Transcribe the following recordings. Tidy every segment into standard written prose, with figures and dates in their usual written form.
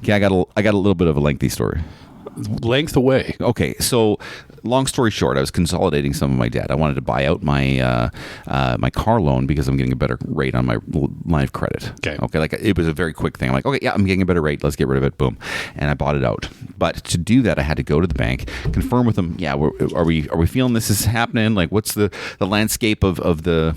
Okay, I got a little bit of a lengthy story. Length away. Okay, so long story short, I was consolidating some of my debt. I wanted to buy out my my car loan because I'm getting a better rate on my line of credit. Okay, like it was a very quick thing. I'm like, okay, yeah, I'm getting a better rate. Let's get rid of it. Boom, and I bought it out. But to do that, I had to go to the bank, confirm with them. Yeah, are we feeling this is happening? Like, what's the landscape of the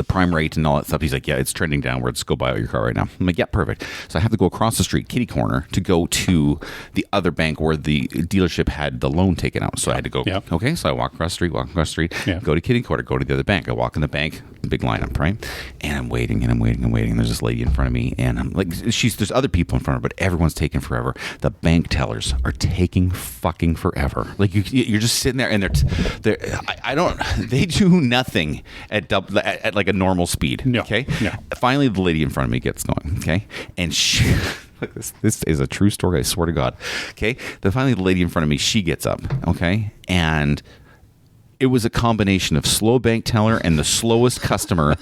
prime rate and all that stuff? He's like, yeah, it's trending downwards. Go buy out your car right now. I'm like, yeah, perfect. So I have to go across the street, kitty corner, to go to the other bank where the dealership had the loan taken out. So I had to go. Yeah. Okay, so I walk across the street, go to kitty corner, go to the other bank. I walk in the bank, big lineup, right? And I'm waiting. And there's this lady in front of me, and I'm like, there's other people in front of her, but everyone's taking forever. The bank tellers are taking fucking forever. Like you're just sitting there, and they do nothing at like a normal speed. No. Okay. No. Finally, the lady in front of me gets going. Okay, and she. Look, this is a true story. I swear to God. Okay. Finally, the lady in front of me, she gets up. Okay, and it was a combination of slow bank teller and the slowest customer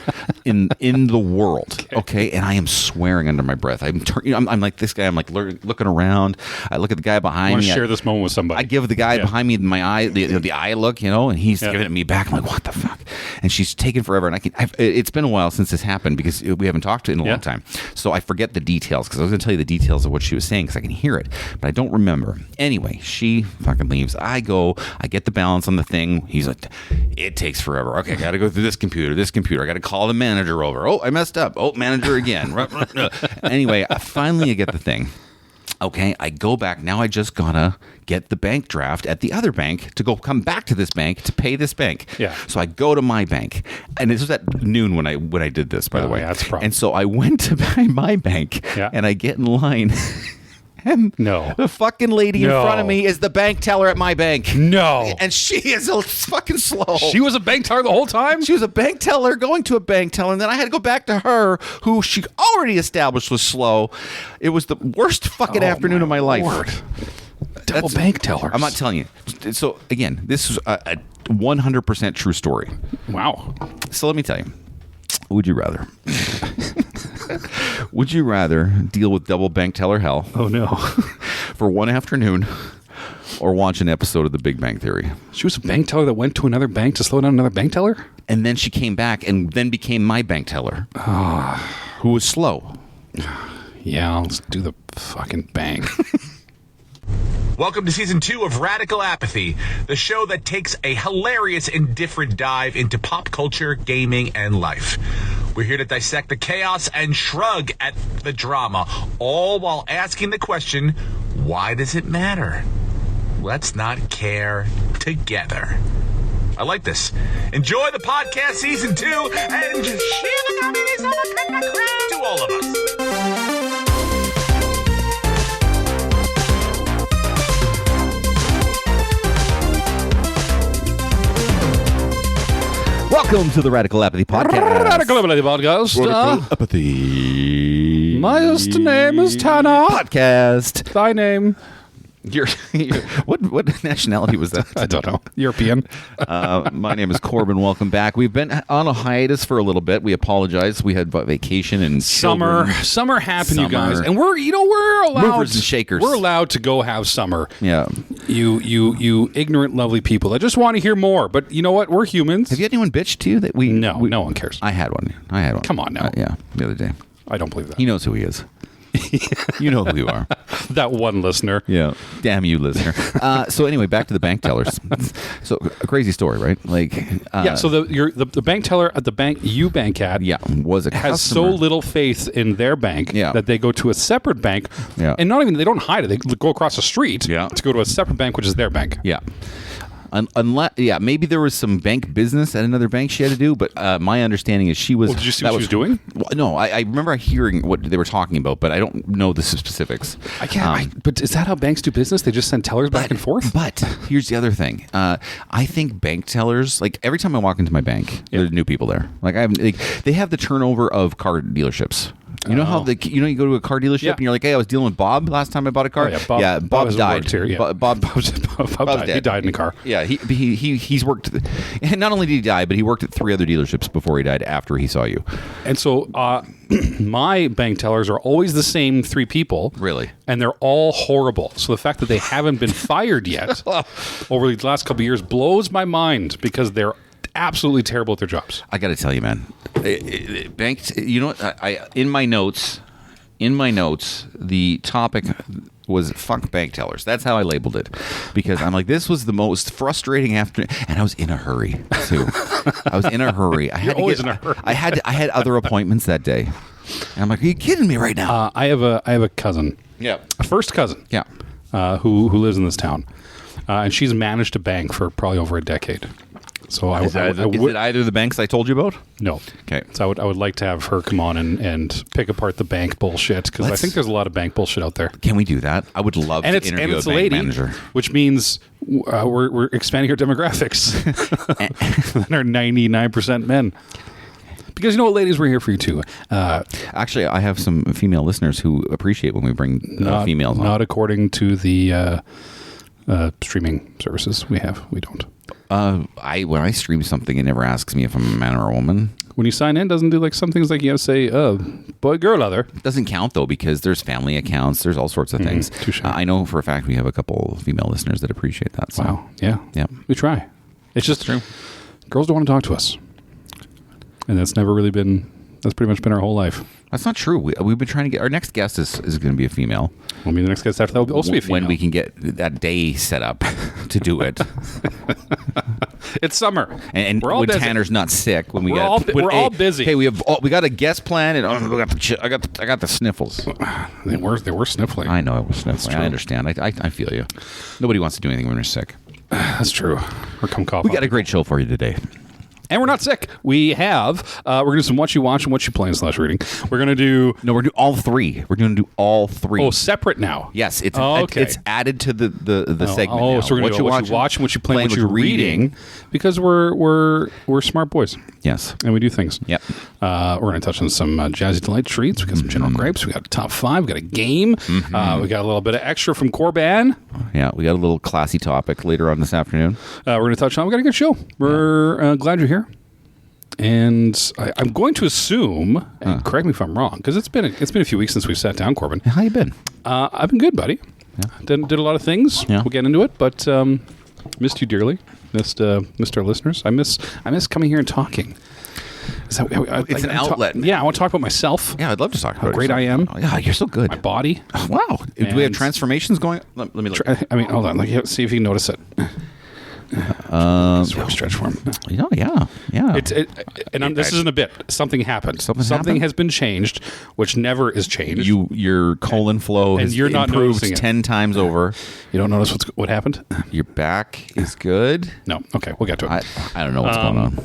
in the world. Okay, and I am swearing under my breath. I'm like this guy. I'm like looking around. I look at the guy behind me. Share this moment with somebody. I give the guy behind me my eye, the eye look, and he's giving it me back. I'm like, what the fuck? And she's taking forever. And it's been a while since this happened because we haven't talked in a long time. So I forget the details because I was going to tell you the details of what she was saying because I can hear it, but I don't remember. Anyway, she fucking leaves. I get the balance on the thing. He's like, it takes forever. Okay, I got to go through this computer. I got to call the manager over. Oh, I messed up. Oh, manager again. Anyway, finally I get the thing. Okay, I go back. Now I just gotta get the bank draft at the other bank to come back to this bank to pay this bank. Yeah. So I go to my bank, and this was at noon when I did this, by the way. Yeah, that's a problem. And so I went to my bank, and I get in line. And the fucking lady in front of me is the bank teller at my bank. No. And she is fucking slow. She was a bank teller the whole time? She was a bank teller going to a bank teller, and then I had to go back to her, who she already established was slow. It was the worst fucking afternoon of my life. Double bank tellers. I'm not telling you. So, again, this is a 100% true story. Wow. So let me tell you. Would you rather? Would you rather deal with double bank teller hell? Oh, no. For one afternoon, or watch an episode of The Big Bang Theory? She was a bank teller that went to another bank to slow down another bank teller? And then she came back and then became my bank teller, who was slow. Yeah, let's do the fucking bank. Welcome to Season 2 of Radical Apathy, the show that takes a hilarious and different dive into pop culture, gaming, and life. We're here to dissect the chaos and shrug at the drama, all while asking the question, why does it matter? Let's not care together. I like this. Enjoy the podcast Season 2 and share the communities of the to all of us. Welcome to the Radical Apathy Podcast. Radical Apathy Podcast. Radical Apathy. My name is Tanner. Podcast. Thy name. What nationality was that? I don't know. European. My name is Corbyn. Welcome back. We've been on a hiatus for a little bit. We apologize. We had vacation and summer happened, you guys, and we're allowed movers and shakers. We're allowed to go have summer. Yeah. You ignorant, lovely people. I just want to hear more. But you know what? We're humans. Have you had anyone bitch to you that we? No one cares. I had one. Come on now. Yeah, the other day. I don't believe that. He knows who he is. You know who you are. That one listener. Yeah. Damn you, listener. So anyway, back to the bank tellers. So a crazy story, right? Like, so the bank teller at the bank you bank at, was a has customer. so little faith in their bank that they go to a separate bank, and they don't hide it. They go across the street to go to a separate bank, which is their bank. Yeah. Unless, maybe there was some bank business at another bank she had to do, but my understanding is she was... Well, did you see what she was doing? No, I remember hearing what they were talking about, but I don't know the specifics. I can't... but is that how banks do business? They just send tellers back and forth? But here's the other thing. I think bank tellers, like every time I walk into my bank, there's new people there. Like they have the turnover of car dealerships. You know how you go to a car dealership and you're like, hey, I was dealing with Bob last time I bought a car. Bob died. Here, yeah. Bob died. He died in a car. Yeah, he's worked. And not only did he die, but he worked at 3 other dealerships before he died. After he saw you, and so my bank tellers are always the same 3 people. Really, and they're all horrible. So the fact that they haven't been fired yet over the last couple of years blows my mind because they're absolutely terrible at their jobs. I got to tell you, man, banks. You know what? I in my notes, the topic was fuck bank tellers. That's how I labeled it, because I'm like, this was the most frustrating afternoon, and I was in a hurry too. I was in a hurry. You're always in a hurry. I had other appointments that day, and I'm like, are you kidding me right now? I have a cousin. Yeah, a first cousin. Yeah, who lives in this town, and she's managed a bank for probably over a decade. So is it either the banks I told you about? No. Okay. So I would like to have her come on and pick apart the bank bullshit, because I think there's a lot of bank bullshit out there. Can we do that? I would love to interview a bank manager. Which means we're expanding our demographics. And are 99% men. Because you know what, ladies, we're here for you too. Actually, I have some female listeners who appreciate when we bring females on. Not according to the streaming services we have. We don't. When I stream something, it never asks me if I'm a man or a woman. When you sign in, doesn't do like some things like you have to say, boy, girl, other. It doesn't count though, because there's family accounts, there's all sorts of things. I know for a fact we have a couple female listeners that appreciate that. So. Wow. Yeah. We try. It's just true. Girls don't want to talk to us, and that's pretty much been our whole life. That's not true. We've been trying to get our next guest is going to be a female. Well, maybe the next guest after that will also be a female. When we can get that day set up to do it. It's summer, and we're all when busy. Tanner's not sick, when we're all busy. Hey, we got a guest plan, and I got the sniffles. They were sniffling. I know I was sniffling. I understand. I feel you. Nobody wants to do anything when they're sick. That's true. Or come cough. We got a great show for you today. And we're not sick. We have. We're going to do some what you watch and what you playing / reading. We're going to do. No, we're doing all 3. We're going to do all 3. Oh, separate now. Yes, it's it's added to the segment. Oh, now. So we're going to do what you watch and what you playing, what you're reading, because we're smart boys. Yes, and we do things. Yep. We're going to touch on some Jazzy Delight treats. We got some general grapes. We got a top 5. We got a game. We got a little bit of extra from Corbyn. Yeah, we got a little classy topic later on this afternoon. We're going to touch on. We got a good show. We're glad you're here. And I'm going to assume, and correct me if I'm wrong, because it's been a few weeks since we sat down, Corbyn. How you been? I've been good, buddy. Yeah. Did a lot of things. Yeah. We'll get into it, but missed you dearly. Missed our listeners. I miss coming here and talking. It's an outlet. I want to talk about myself. Yeah, I'd love to talk about how great I am. Oh, yeah, you're so good. My body. Oh, wow. Do we have transformations going? Let me look. Hold on. See if you can notice it. Stretch form. Yeah. This isn't a bit. Something happened. Something has been changed, which never is changed. Your colon flow has improved 10 times over. You don't notice what happened? Your back is good. No. Okay, we'll get to it. I don't know what's going on.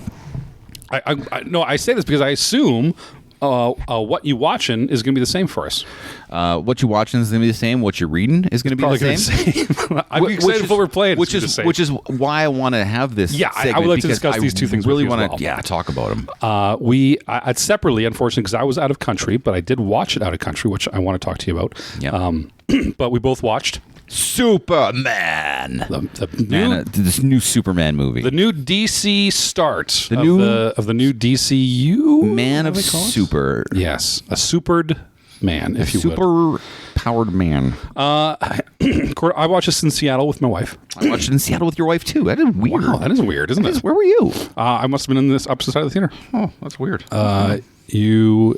I say this because I assume what you watching is going to be the same for us. What you watching is going to be the same. What you're reading is going to be the same. I'm excited for what we're playing. Which is why I want to have this. Yeah, I would like to discuss these two things. Really want to talk about them. I separately, unfortunately, because I was out of country, but I did watch it out of country, which I want to talk to you about. Yeah. But we both watched Superman. This new Superman movie. The new DC start of the new DCU. Man of Super. Yes, a supered man, if you would. Super-powered man. I watched this in Seattle with my wife. I watched it in Seattle with your wife, too. That is weird. Wow, that is weird, isn't it? Where were you? I must have been in this opposite side of the theater. Oh, that's weird. You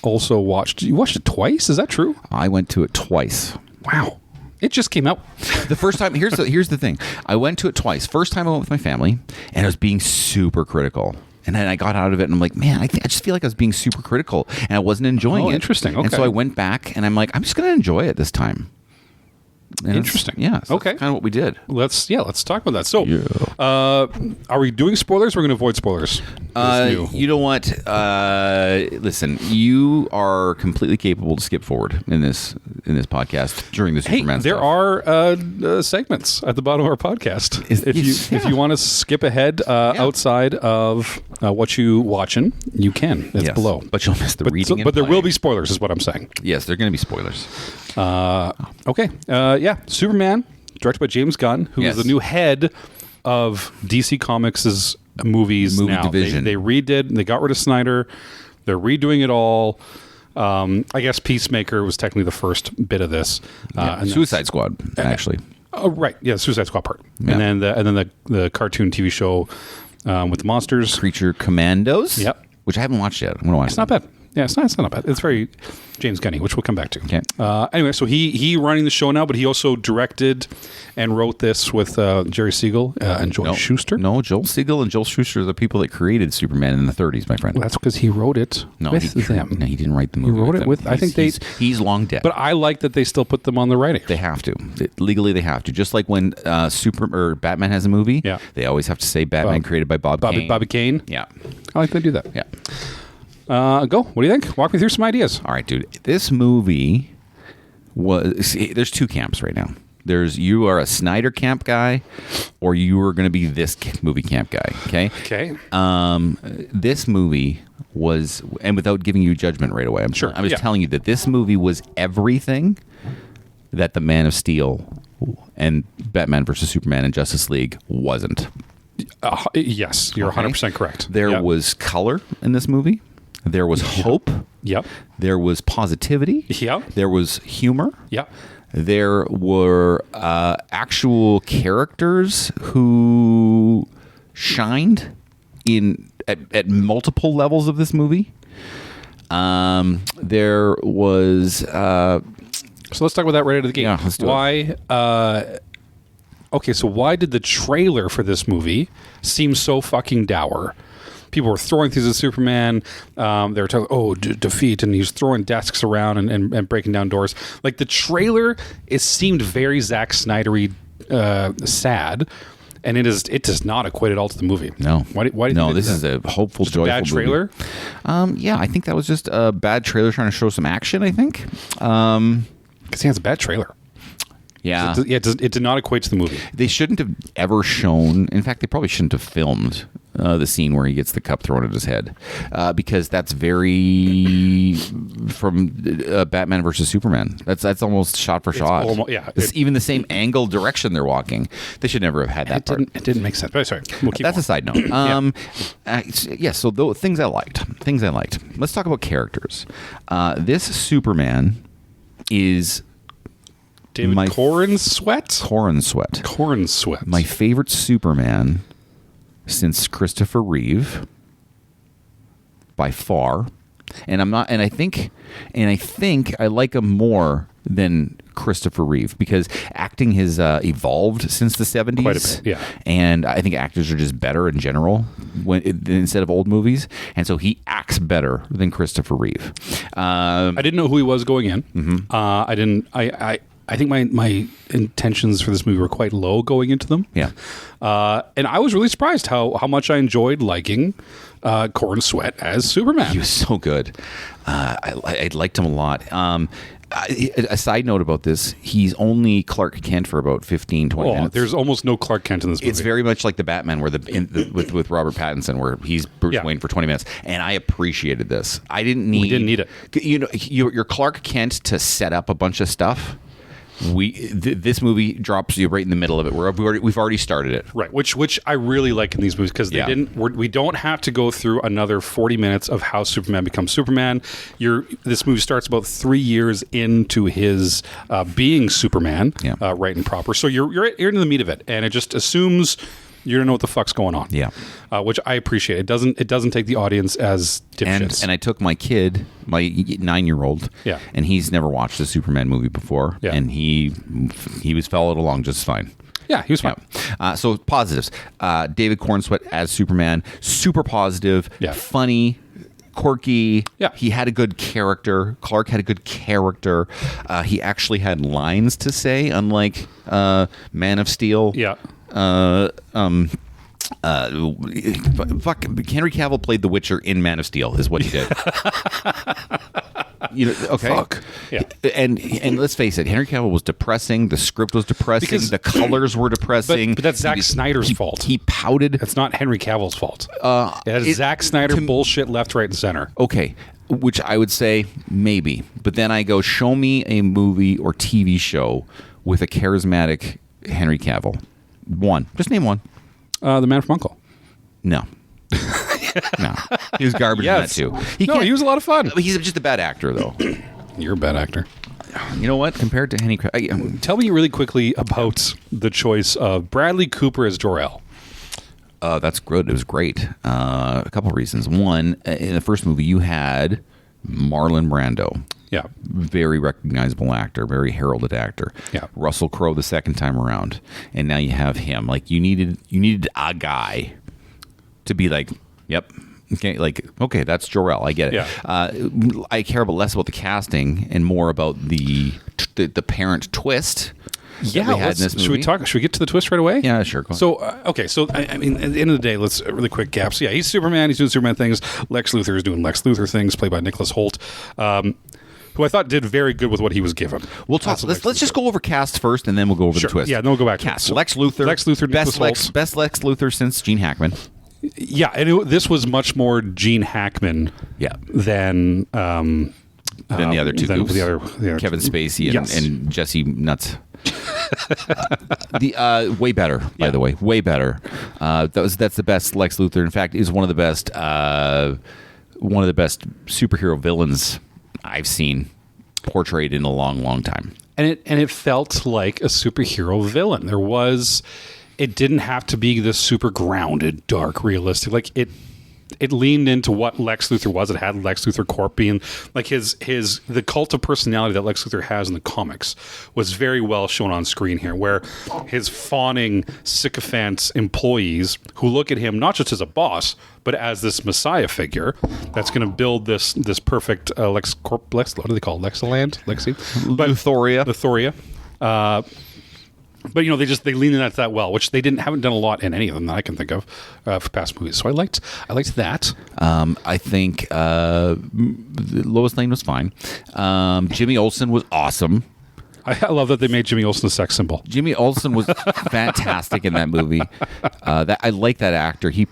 also watched... You watched it twice? Is that true? I went to it twice. Wow. It just came out. The first time... Here's the thing. I went to it twice. First time I went with my family, and I was being super critical. And then I got out of it, and I'm like, man, I just feel like I was being super critical, and I wasn't enjoying it. Interesting. Okay. And so I went back, and I'm like, I'm just going to enjoy it this time. And Interesting. Yeah. So okay. That's kind of what we did. Let's talk about that. So, are we doing spoilers? We're going to avoid spoilers. You know what? Listen, you are completely capable to skip forward in this podcast during the Superman there stuff. are segments at the bottom of our podcast. If you want to skip ahead outside of what you watching, you can. It's below. But you'll miss the reading. But there will be spoilers, is what I'm saying. Yes, there are going to be spoilers. Okay. Superman, directed by James Gunn, who is the new head of DC Comics' movie now. division. They redid. They got rid of Snyder. They're redoing it all. I guess Peacemaker was technically the first bit of this. And Suicide Squad, actually. Oh, right. Yeah, the Suicide Squad part. Yeah. And then the cartoon TV show with the monsters. Creature Commandos. Yep. Which I haven't watched yet. I'm going to watch It's not bad. Yeah, it's not bad. It's very James Gunny, which we'll come back to. Okay. Anyway, so he running the show now, but he also directed and wrote this with Jerry Siegel and Joel Shuster. No, Joel Siegel and Joel Shuster are the people that created Superman in the 30s, my friend. Well, that's because he wrote it with them. No, he didn't write the movie. He wrote it with. I think he's long dead. But I like that they still put them on the writing. They have to. Legally, they have to. Just like when Batman has a movie, they always have to say Batman created by Bobby Kane. Yeah, I like they do that. Yeah. Go. What do you think? Walk me through some ideas. All right, dude. This movie there's two camps right now. You are a Snyder camp guy, or you are going to be this movie camp guy. Okay. Okay. This movie was, and without giving you judgment right away, I'm just telling you that this movie was everything that the Man of Steel and Batman versus Superman and Justice League wasn't. Yes, you're 100% correct. There was color in this movie. There was hope. Yep. There was positivity. Yep. There was humor. Yep. There were actual characters who shined at multiple levels of this movie. There was. So let's talk about that right out of the gate. Yeah, let's do it. Okay, so why did the trailer for this movie seem so fucking dour? People were throwing things at Superman. They were talking, defeat, and he's throwing desks around and breaking down doors. Like the trailer, it seemed very Zack Snydery sad, and it does not equate at all to the movie. No, why do you think this is a hopeful, joyful bad trailer? Movie. I think that was just a bad trailer trying to show some action. I think because it's a bad trailer. Yeah, it did not equate to the movie. They shouldn't have ever shown. In fact, they probably shouldn't have filmed the scene where he gets the cup thrown at his head, because that's very from Batman versus Superman. That's almost shot for shot. It's even the same angle direction they're walking. They should never have had that part. It didn't make sense. But sorry, that's a side note. So things I liked. Let's talk about characters. This Superman is. David Cornsweet? Cornsweet. My favorite Superman since Christopher Reeve, by far. And I think I like him more than Christopher Reeve because acting has evolved since the 70s. Quite a bit, yeah. And I think actors are just better in general instead of old movies. And so he acts better than Christopher Reeve. I didn't know who he was going in. Mm-hmm. I think my intentions for this movie were quite low going into them. Yeah. And I was really surprised how much I enjoyed liking Cornsweet as Superman. He was so good. I liked him a lot. A side note about this, he's only Clark Kent for about 15, 20 minutes. There's almost no Clark Kent in this movie. It's very much like the Batman with Robert Pattinson where he's Bruce Wayne for 20 minutes. And I appreciated this. We didn't need it. You know, your Clark Kent to set up a bunch of stuff. This movie drops you right in the middle of it. We've already started it, right? Which I really like in these movies because we don't have to go through another 40 minutes of how Superman becomes Superman. This movie starts about 3 years into his being Superman, right and proper. So you're into the meat of it, and it just assumes you don't know what the fuck's going on. Yeah, which I appreciate. It doesn't take the audience as dipshits. And I took my kid, my 9-year-old, and he's never watched a Superman movie before, and he followed along just fine. Yeah, he was fine. So positives. David Cornsweet as Superman, super positive, funny. quirky. Yeah. He had a good character. Clark had a good character. He actually had lines to say, unlike Man of Steel. Yeah. Fuck. Henry Cavill played The Witcher in Man of Steel, is what he did. Okay. Fuck. Yeah. And let's face it, Henry Cavill was depressing. The script was depressing. The colors were depressing. But that's Zack Snyder's fault. He pouted. It's not Henry Cavill's fault. It is Zack Snyder bullshit left, right, and center. Okay. Which I would say maybe. But then I go, show me a movie or TV show with a charismatic Henry Cavill. One. Just name one. The Man from U.N.C.L.E. No. No. He was garbage in that too. He was a lot of fun. He's just a bad actor, though. You're a bad actor. You know what? Compared to Henry Cavill. Tell me really quickly about the choice of Bradley Cooper as Jor-El. That's good. It was great. A couple of reasons. One, in the first movie, you had Marlon Brando. Yeah. Very recognizable actor, very heralded actor. Yeah. Russell Crowe the second time around. And now you have him. Like you needed a guy to be like, yep. Okay, that's Jor-El. I get it. Yeah. I care less about the casting and more about the parent twist. Yeah, we had in this movie. Should we get to the twist right away? Yeah, sure. Go So, I mean, at the end of the day, let's really quick gaps. Yeah, he's Superman. He's doing Superman things. Lex Luthor is doing Lex Luthor things, played by Nicholas Hoult, who I thought did very good with what he was given. We'll talk. Let's just go over cast first, and then we'll go over the twist. Yeah, then we'll go back. Cast. So, Lex Luthor. Nicholas Hoult. Best Lex Luthor since Gene Hackman. Yeah, and this was much more Gene Hackman. Yeah. Than the other two. The other Kevin Spacey yes. and Jesse Nuts. Way better, by the way, way better. That's the best Lex Luthor. In fact, is one of the best superhero villains I've seen portrayed in a long, long time. And it felt like a superhero villain. It didn't have to be this super grounded, dark, realistic. Like it leaned into what Lex Luthor was. It had Lex Luthor Corp being like the cult of personality that Lex Luthor has in the comics was very well shown on screen here, where his fawning sycophant employees who look at him not just as a boss, but as this messiah figure that's going to build this perfect Lex Corp. What do they call it? Lexiland? Luthoria. But they lean into that well, which they haven't done a lot in any of them that I can think of for past movies. So I liked that. I think Lois Lane was fine. Jimmy Olsen was awesome. I love that they made Jimmy Olsen a sex symbol. Jimmy Olsen was fantastic in that movie. I like that actor. He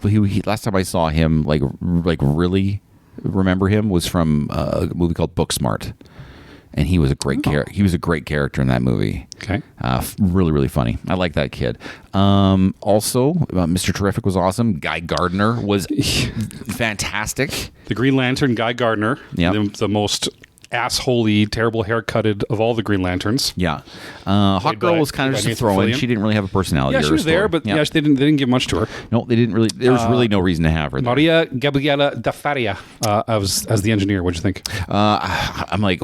last time I saw him like really remember him was from a movie called Booksmart. And he was a great character. He was a great character in that movie. Okay, really, really funny. I like that kid. Also, Mr. Terrific was awesome. Guy Gardner was fantastic. The Green Lantern, Guy Gardner. Yeah, the most assholey, terrible haircutted of all the Green Lanterns. Yeah, Hot Girl was kind of just a throw-in. She didn't really have a personality. Yeah, she was there, but they didn't give much to her. No, they didn't really. There was really no reason to have her there. Maria Gabriela da Faria as the engineer. What'd you think? I'm like,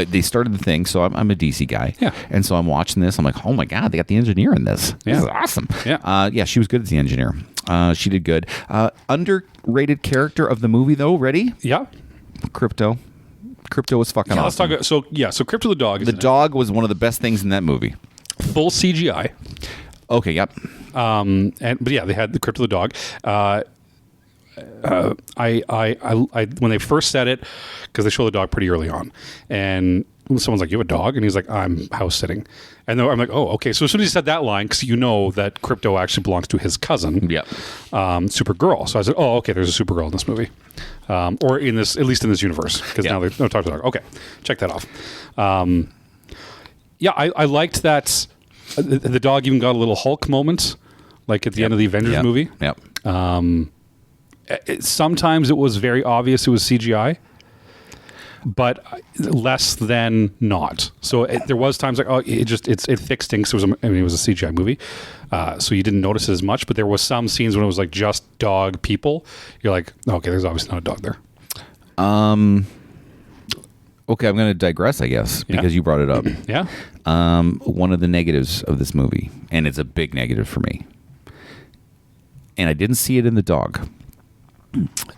they started the thing, so I'm a DC guy. Yeah. And so I'm watching this. I'm like, oh my God, they got the engineer in this. Yeah. This is awesome. Yeah. She was good as the engineer. She did good. Underrated character of the movie, though. Ready? Yeah. Crypto was fucking awesome. Let's talk. So Crypto the dog. The dog was one of the best things in that movie. Full CGI. Okay. Yep. But they had the Crypto the dog. I when they first said it, because they show the dog pretty early on, and someone's like, "You have a dog?" And he's like, "I'm house sitting." And I'm like, "Oh, okay." So as soon as he said that line, because you know that Crypto actually belongs to his cousin, Supergirl. So I said, "Oh, okay." There's a Supergirl in this movie, or at least in this universe, because now they don't talk to the dog. Okay, check that off. I liked that. The dog even got a little Hulk moment, like at the end of the Avengers movie. Yep. Sometimes it was very obvious it was CGI, but less than not. So there was times like, it fixed things. It was a CGI movie, so you didn't notice it as much. But there was some scenes when it was like just dog people. You're like, okay, there's obviously not a dog there. Okay, I'm going to digress, I guess, because you brought it up. Yeah. One of the negatives of this movie, and it's a big negative for me, and I didn't see it in the dog.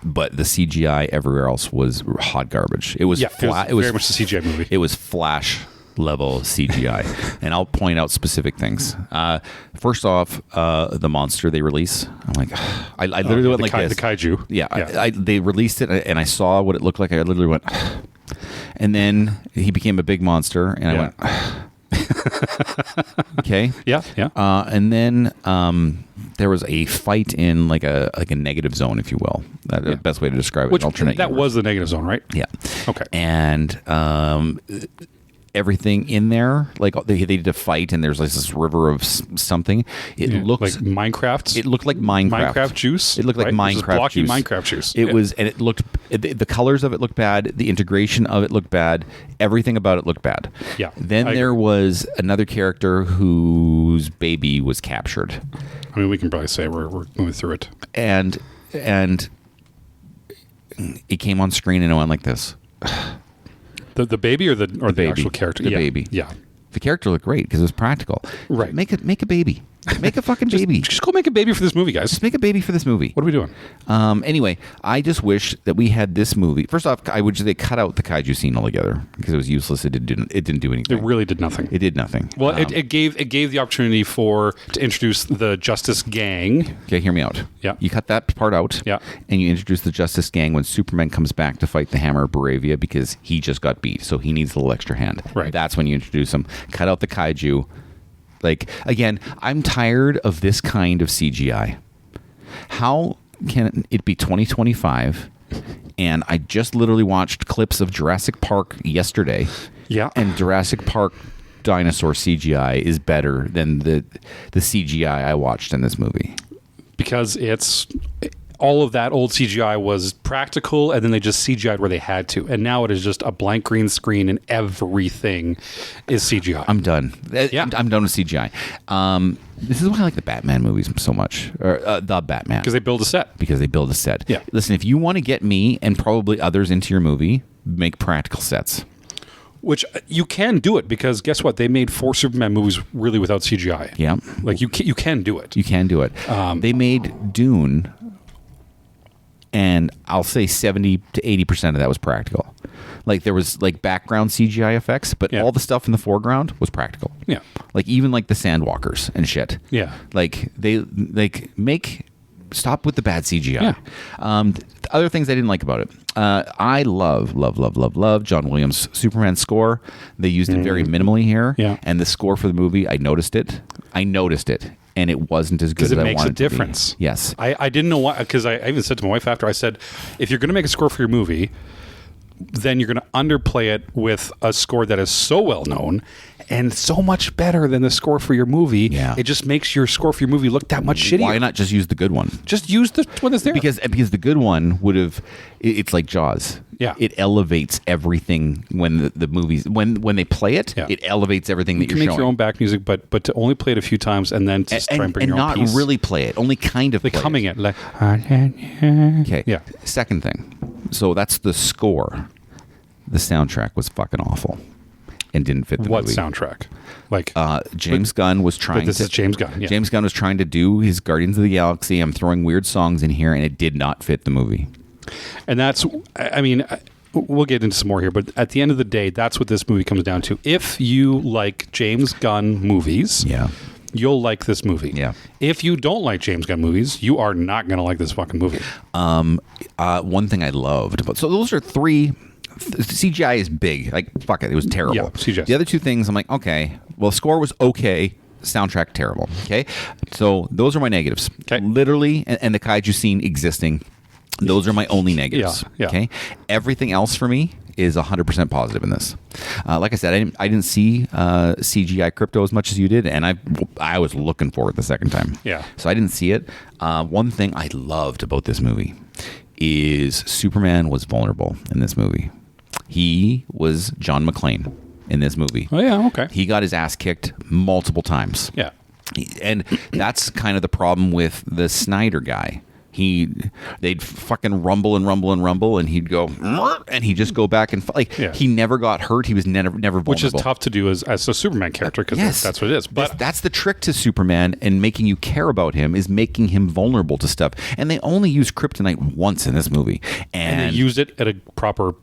But the CGI everywhere else was hot garbage. It was flat. It was very much the CGI movie. It was Flash level CGI. And I'll point out specific things. First off, the monster they release. I'm like, I literally went like this. The kaiju. Yeah. They released it, and I saw what it looked like. I literally went, and then he became a big monster, and I went, okay. Yeah. And then there was a fight in like a negative zone, if you will. That's the best way to describe it. Which alternate that universe. was the negative zone, right? Yeah. Okay. And everything in there, like they did a fight, and there's like this river of something. It looks like Minecraft. It looked like Minecraft juice. It looked like Minecraft blocky juice. Minecraft juice. It was, and it looked. The colors of it looked bad. The integration of it looked bad. Everything about it looked bad. Yeah. Then there was another character whose baby was captured. I mean, we can probably say we're moving through it. And it came on screen, and it went like this. The baby or the baby. actual character? The baby. Yeah. The character looked great because it was practical. Right. Make a baby. Make a fucking baby. Just go make a baby for this movie, guys. Just make a baby for this movie. What are we doing? Anyway, I just wish that we had this movie. First off, I wish they cut out the kaiju scene altogether because it was useless. It didn't do anything. It really did nothing. It did nothing. Well, it gave the opportunity to introduce the Justice Gang. Okay, hear me out. Yeah. You cut that part out. Yeah. And you introduce the Justice Gang when Superman comes back to fight the Hammer Baravia because he just got beat, so he needs a little extra hand. Right. That's when you introduce him. Cut out the kaiju. Like, again, I'm tired of this kind of CGI. How can it be 2025 and I just literally watched clips of Jurassic Park yesterday? Yeah. And Jurassic Park dinosaur CGI is better than the CGI I watched in this movie. Because it's all of that old CGI was practical, and then they just CGI'd where they had to. And now it is just a blank green screen, and everything is CGI. I'm done. Yeah. I'm done with CGI. This is why I like the Batman movies so much. Or the Batman. Because they build a set. Because they build a set. Yeah. Listen, if you want to get me and probably others into your movie, make practical sets. Which you can do it, because guess what? They made 4 Superman movies really without CGI. Yeah. Like, you can do it. You can do it. They made Dune, and I'll say 70 to 80% of that was practical. Like, there was like background CGI effects, but all the stuff in the foreground was practical. Yeah. Like, even like the sandwalkers and shit. Yeah. Like, they stop with the bad CGI. Yeah. Other things I didn't like about it. I love John Williams' Superman score. They used it very minimally here. Yeah. And the score for the movie, I noticed it. And it wasn't as good as I wanted it to be. Because it makes a difference. Yes. I didn't know why, because I even said to my wife after, I said, if you're going to make a score for your movie, then you're going to underplay it with a score that is so well known and so much better than the score for your movie. Yeah. It just makes your score for your movie look that much shittier. Why not just use the good one? Just use the one that's there. Because the good one would have. It's like Jaws. Yeah. It elevates everything when the movies when they play it. Yeah. It elevates everything that you can you're make showing. your own back music, but to only play it a few times and then to try and bring your own not piece. really play it. Only kind of Like play humming it. it. Like, Okay. Yeah. Second thing. So that's the score. The soundtrack was fucking awful and didn't fit the what movie. soundtrack? Like James Gunn was trying But this is James Gunn. Yeah. James Gunn was trying to do his Guardians of the Galaxy. I'm throwing weird songs in here, and it did not fit the movie. And that's, I mean, we'll get into some more here, but at the end of the day, that's what this movie comes down to. If you like James Gunn movies, Yeah. you'll like this movie. Yeah. If you don't like James Gunn movies, you are not going to like this fucking movie. One thing I loved about so those are three. CGI is big. Like, fuck it. It was terrible. Yeah, CGI. The other two things, I'm like, okay. Well, score was okay. Soundtrack, terrible. Okay. So those are my negatives. Okay. Literally, and the kaiju scene existing. Those are my only negatives. Yeah. Okay. Everything else for me is 100% positive in this. Like I said, I didn't see CGI crypto as much as you did, and I was looking for it the second time. Yeah. So I didn't see it. One thing I loved about this movie is Superman was vulnerable in this movie. He was John McClane in this movie. Oh, yeah, okay. He got his ass kicked multiple times. Yeah. And that's kind of the problem with the Snyder guy. they'd fucking rumble and rumble and rumble, and he'd go, and he'd just go back and he never got hurt. He was never vulnerable. Which is tough to do as a Superman character, because that's what it is. But that's the trick to Superman, and making you care about him is making him vulnerable to stuff. And they only use kryptonite once in this movie, and they used it at a proper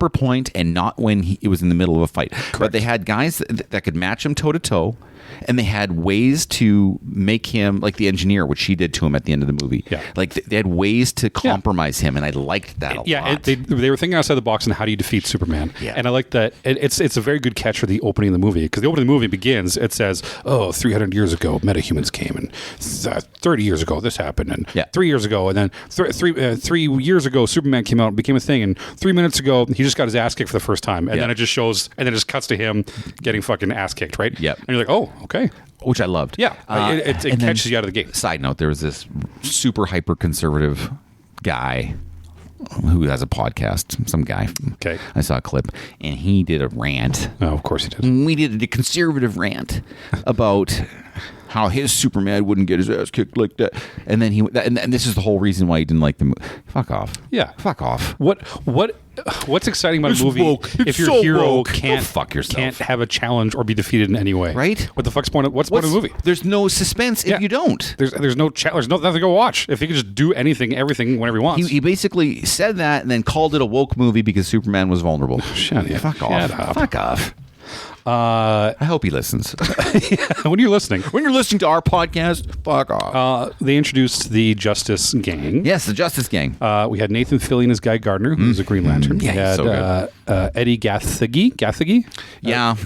point. And not when it was in the middle of a fight. Correct. But they had guys that could match him toe to toe. And they had ways to make him like the engineer, which she did to him at the end of the movie. Yeah. Like they had ways to compromise him, and I liked that a lot. Yeah, they were thinking outside the box on how do you defeat Superman. Yeah. And I like that. It's a very good catch for the opening of the movie, because the opening of the movie begins, it says, 300 years ago, metahumans came, and 30 years ago, this happened, and 3 years ago, and then 3 years ago, Superman came out and became a thing, and 3 minutes ago, he just got his ass kicked for the first time, and then it just shows, and then it just cuts to him getting fucking ass kicked, right? Yeah. And you're like, oh, okay. Which I loved. Yeah. It catches you out of the gate. Side note, there was this super hyper conservative guy who has a podcast, some guy. Okay. I saw a clip, and he did a rant. Oh, of course he did. We did a conservative rant about how his Superman wouldn't get his ass kicked like that. And then and this is the whole reason why he didn't like the movie. Fuck off. Yeah. Fuck off. What's exciting about a movie if your hero can't have a challenge or be defeated in any way? Right? What the fuck's the point of the movie? There's no suspense if you don't. There's no challenge. There's nothing to go watch. If he could just do everything whenever he wants. He basically said that and then called it a woke movie because Superman was vulnerable. Shut up. Fuck off. Shut up. Fuck off. I hope he listens. When you're listening to our podcast, fuck off. They introduced the Justice Gang. Yes, the Justice Gang. We had Nathan Fillion as Guy Gardner, who's a Green Lantern. Yeah, we had so good. Eddie Gathegi,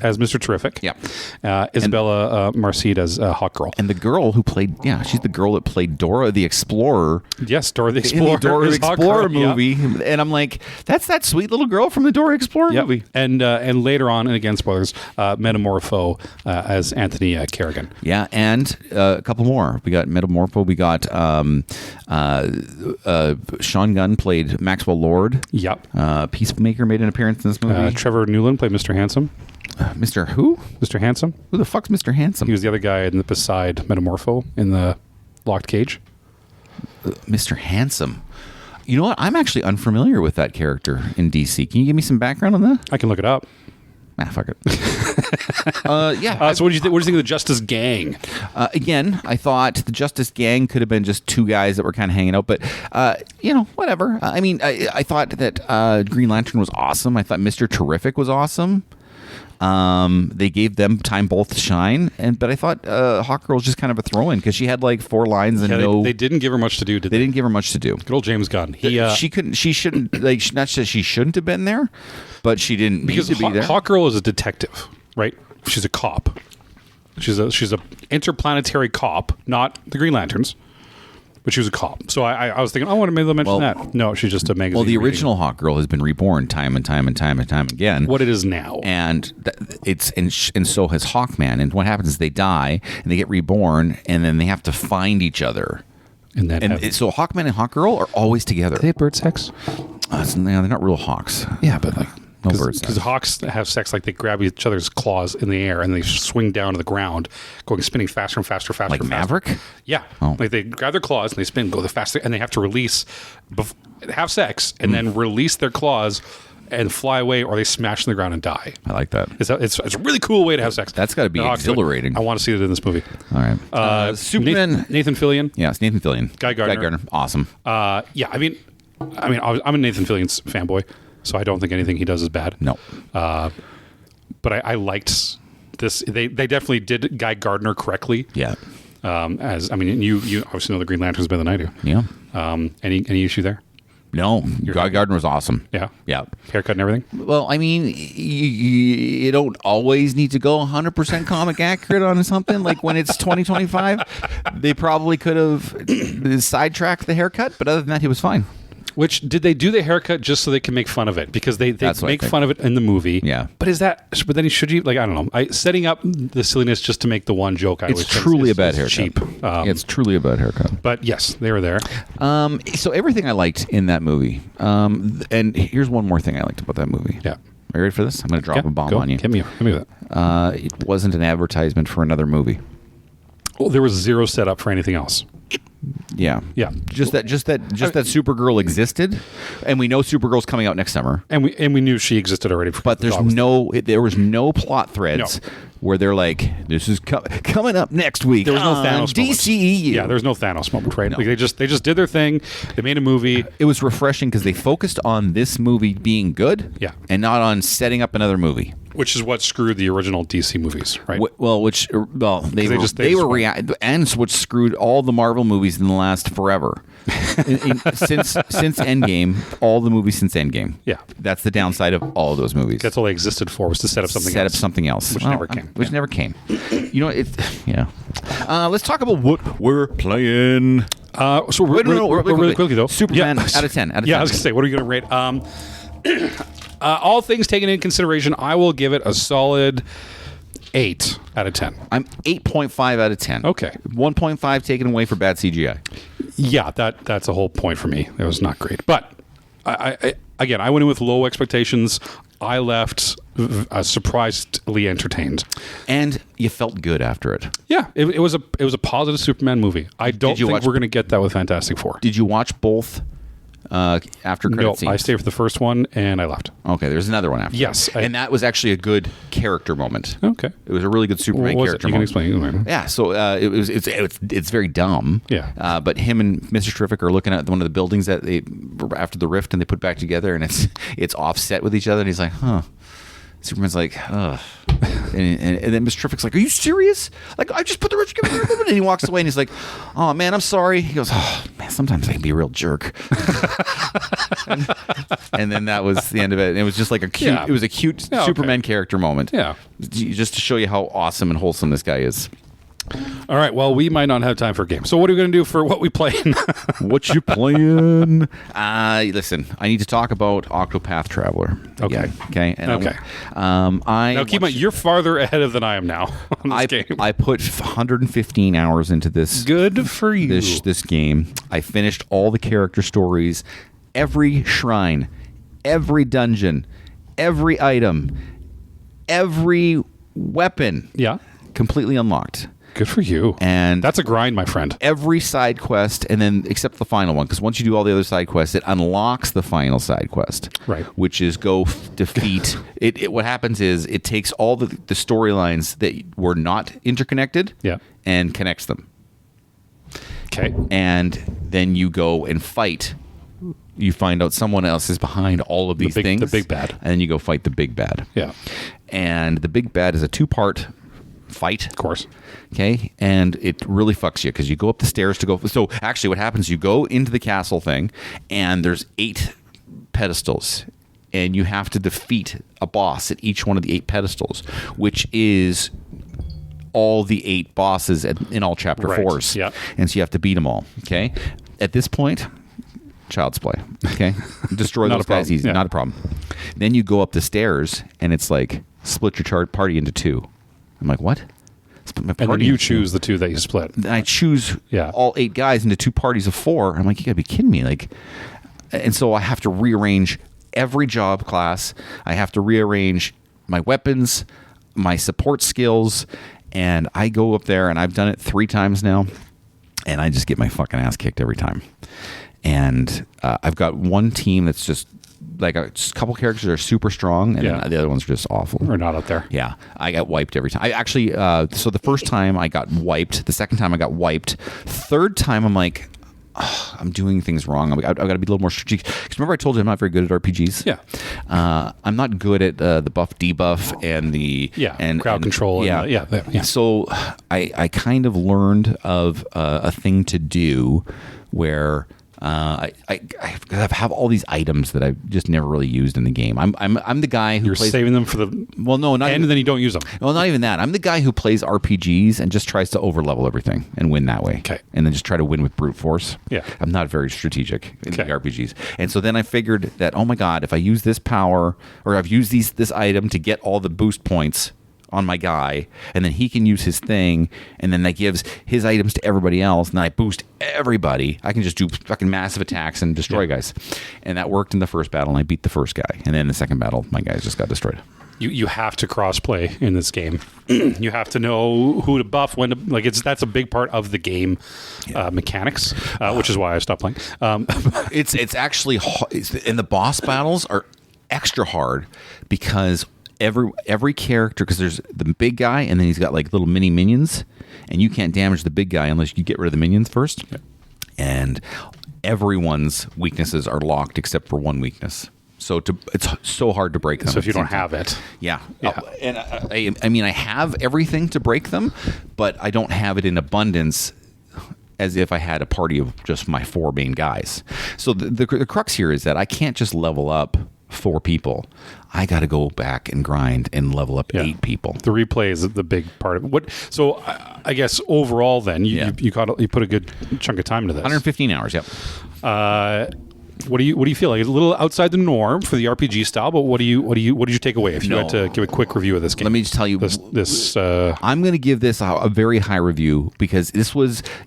as Mr. Terrific. Yeah. Isabella Marcid as Hawkgirl. And the girl who played, she's the girl that played Dora the Explorer. Yes, Dora the Explorer. In the Dora the Explorer movie. Yeah. And I'm like, that's that sweet little girl from the Dora Explorer movie. And later on, and again, spoilers, Metamorpho as Anthony Kerrigan. Yeah, and a couple more. We got Metamorpho. We got Sean Gunn played Maxwell Lord. Yep. Peacemaker made an appearance in this movie. Trevor Newland played Mr. Handsome. Mr. Who? Mr. Handsome. Who the fuck's Mr. Handsome? He was the other guy beside Metamorpho in the locked cage. Mr. Handsome. You know what? I'm actually unfamiliar with that character in DC. Can you give me some background on that? I can look it up. Fuck it. So what do you think? What do you think of the Justice Gang? Again, I thought the Justice Gang could have been just two guys that were kind of hanging out, but whatever. I mean, I thought that Green Lantern was awesome. I thought Mr. Terrific was awesome. They gave them time both to shine, but I thought Hawkgirl was just kind of a throw-in because she had like 4 lines and they didn't give her much to do. They didn't give her much to do. Good old James Gunn. She couldn't. She shouldn't. Like, not that she shouldn't have been there, but she didn't need to be there. Hawkgirl is a detective, right? She's a cop. She's a interplanetary cop, not the Green Lanterns. But she was a cop. So I was thinking, I want to maybe mention that. No, she's just a magazine. Well, the original Hawkgirl has been reborn time and time again. What it is now. And and so has Hawkman. And what happens is they die and they get reborn and then they have to find each other. So Hawkman and Hawkgirl are always together. They have bird sex? They're not real hawks. Yeah, but like... No bird sex. Because hawks have sex, like they grab each other's claws in the air and they swing down to the ground, spinning faster and faster. Like Maverick? Yeah. Oh. Like they grab their claws and they spin, go the faster, and they have to release, have sex, and then release their claws and fly away, or they smash on the ground and die. I like that. It's a really cool way to have sex. That's got to be exhilarating. I want to see it in this movie. All right. Superman. Nathan Fillion. Yeah, it's Nathan Fillion. Guy Gardner. Awesome. Yeah, I mean, I'm a Nathan Fillion's fanboy. So I don't think anything he does is bad. No. But I liked this. They definitely did Guy Gardner correctly. Yeah. You obviously know the Green Lanterns better than I do. Yeah. Any issue there? No. Guy Gardner was awesome. Yeah. Yeah. Haircut and everything? Well, I mean, you don't always need to go 100% comic accurate on something. Like when it's 2025, they probably could have sidetracked the haircut, but other than that, he was fine. Which, did they do the haircut just so they can make fun of it? Because they make fun of it in the movie. Yeah. But then should you, like, I don't know. Setting up the silliness just to make the one joke, it's truly a bad haircut. Cheap. It's truly a bad haircut. But yes, they were there. So everything I liked in that movie. And here's one more thing I liked about that movie. Yeah. Are you ready for this? I'm going to drop a bomb on you. Give me that. It wasn't an advertisement for another movie. Well, there was zero setup for anything else. Yeah. Yeah. Just that Supergirl existed, and we know Supergirl's coming out next summer. And we knew she existed already. But there was no plot threads where they're like, this is coming up next week. There was no Thanos DCEU. Yeah, there was no Thanos moment, right? No. Like they just did their thing. They made a movie. It was refreshing because they focused on this movie being good, and not on setting up another movie. Which is what screwed the original DC movies, right? They were and what screwed all the Marvel movies in the last forever. Since Endgame, all the movies since Endgame. Yeah, that's the downside of all of those movies. That's all they existed for, was to set up something else, which never came. You know, let's talk about what we're playing. So really quickly though, Superman out of 10. I was gonna say, what are you gonna rate? All things taken into consideration, I will give it a solid 8 out of 10. I'm 8.5 out of 10. Okay. 1.5 taken away for bad CGI. Yeah, that's a whole point for me. It was not great. But I went in with low expectations. I left surprisingly entertained. And you felt good after it. Yeah, it was a positive Superman movie. I don't think we're going to get that with Fantastic Four. Did you watch both after credit scenes? I stayed for the first one and I left. Okay, there's another one after. Yes. And that was actually a good character moment. Okay. It was a really good Superman character moment. You can explain. Yeah, so it's very dumb. Yeah. But him and Mr. Terrific are looking at one of the buildings that after the rift and they put back together, and it's offset with each other, and he's like, huh. Superman's like, ugh. And then Mr. Terrific's like, are you serious? Like, I just put the rich together. And he walks away and he's like, oh, man, I'm sorry. He goes, oh, man, sometimes I can be a real jerk. and then that was the end of it. And it was just like a cute Superman character moment. Yeah. Just to show you how awesome and wholesome this guy is. All right. Well, we might not have time for a game. So what are we going to do for what we play? What you playing? Listen, I need to talk about Octopath Traveler. Okay. Okay. Okay. Now keep in mind, you're farther ahead than I am now on this game. I put 115 hours into this. Good for you. This game. I finished all the character stories, every shrine, every dungeon, every item, every weapon. Yeah. Completely unlocked. Good for you. And that's a grind, my friend. Every side quest, and then except the final one, because once you do all the other side quests, it unlocks the final side quest. Right. Which is go defeat. What happens is it takes all the storylines that were not interconnected and connects them. Okay. And then you go and fight. You find out someone else is behind all of these things. The big bad. And then you go fight the big bad. Yeah. And the big bad is a 2-part fight, of course. Okay, and it really fucks you because you go up the stairs to go. So actually, what happens? You go into the castle thing, and there's 8 pedestals, and you have to defeat a boss at each one of the 8 pedestals, which is all the 8 bosses in all chapter 4s. Yeah, and so you have to beat them all. Okay, at this point, child's play. Okay, destroy those guys easy, not a problem. Then you go up the stairs, and it's like split your party into 2. I'm like, what? And then you choose the 2 that you split. And I choose all 8 guys into 2 parties of 4. I'm like, you gotta be kidding me! Like, and so I have to rearrange every job class. I have to rearrange my weapons, my support skills, and I go up there, and I've done it 3 times now, and I just get my fucking ass kicked every time. And I've got one team that's just like a couple characters that are super strong, and then the other ones are just awful. Or not up there. Yeah, I got wiped every time. I actually, so the first time I got wiped, the second time I got wiped, third time I'm like, oh, I'm doing things wrong. I've got to be a little more strategic. Because remember I told you I'm not very good at RPGs? Yeah. I'm not good at the buff debuff and the crowd control. So I kind of learned of a thing to do where I have all these items that I've just never really used in the game. I'm the guy who plays, saving them for the and then you don't use them. Well, not even that. I'm the guy who plays RPGs and just tries to overlevel everything and win that way. Okay. And then just try to win with brute force. Yeah. I'm not very strategic in the RPGs. And so then I figured that, oh my God, if I use this power or I've used this item to get all the boost points on my guy, and then he can use his thing, and then that gives his items to everybody else, and then I boost everybody. I can just do fucking massive attacks and destroy guys. And that worked in the first battle, and I beat the first guy. And then in the second battle, my guys just got destroyed. you have to cross-play in this game. You have to know who to buff, when to, like, that's a big part of the game mechanics, which is why I stopped playing. It's actually, and the boss battles are extra hard because every character, because there's the big guy and then he's got like little mini minions, and you can't damage the big guy unless you get rid of the minions first. Yeah. And everyone's weaknesses are locked except for one weakness. So it's so hard to break them. So if you don't have it. Yeah. And I mean, I have everything to break them, but I don't have it in abundance as if I had a party of just my 4 main guys. So the crux here is that I can't just level up 4 people. I got to go back and grind and level up 8 people. The replay is the big part of it. What? So I guess overall, then you put a good chunk of time into this. 115 hours. Yep. What do you feel like? It's a little outside the norm for the RPG style, but what did you take away? If you had to give a quick review of this game, let me just tell you I'm going to give this a very high review because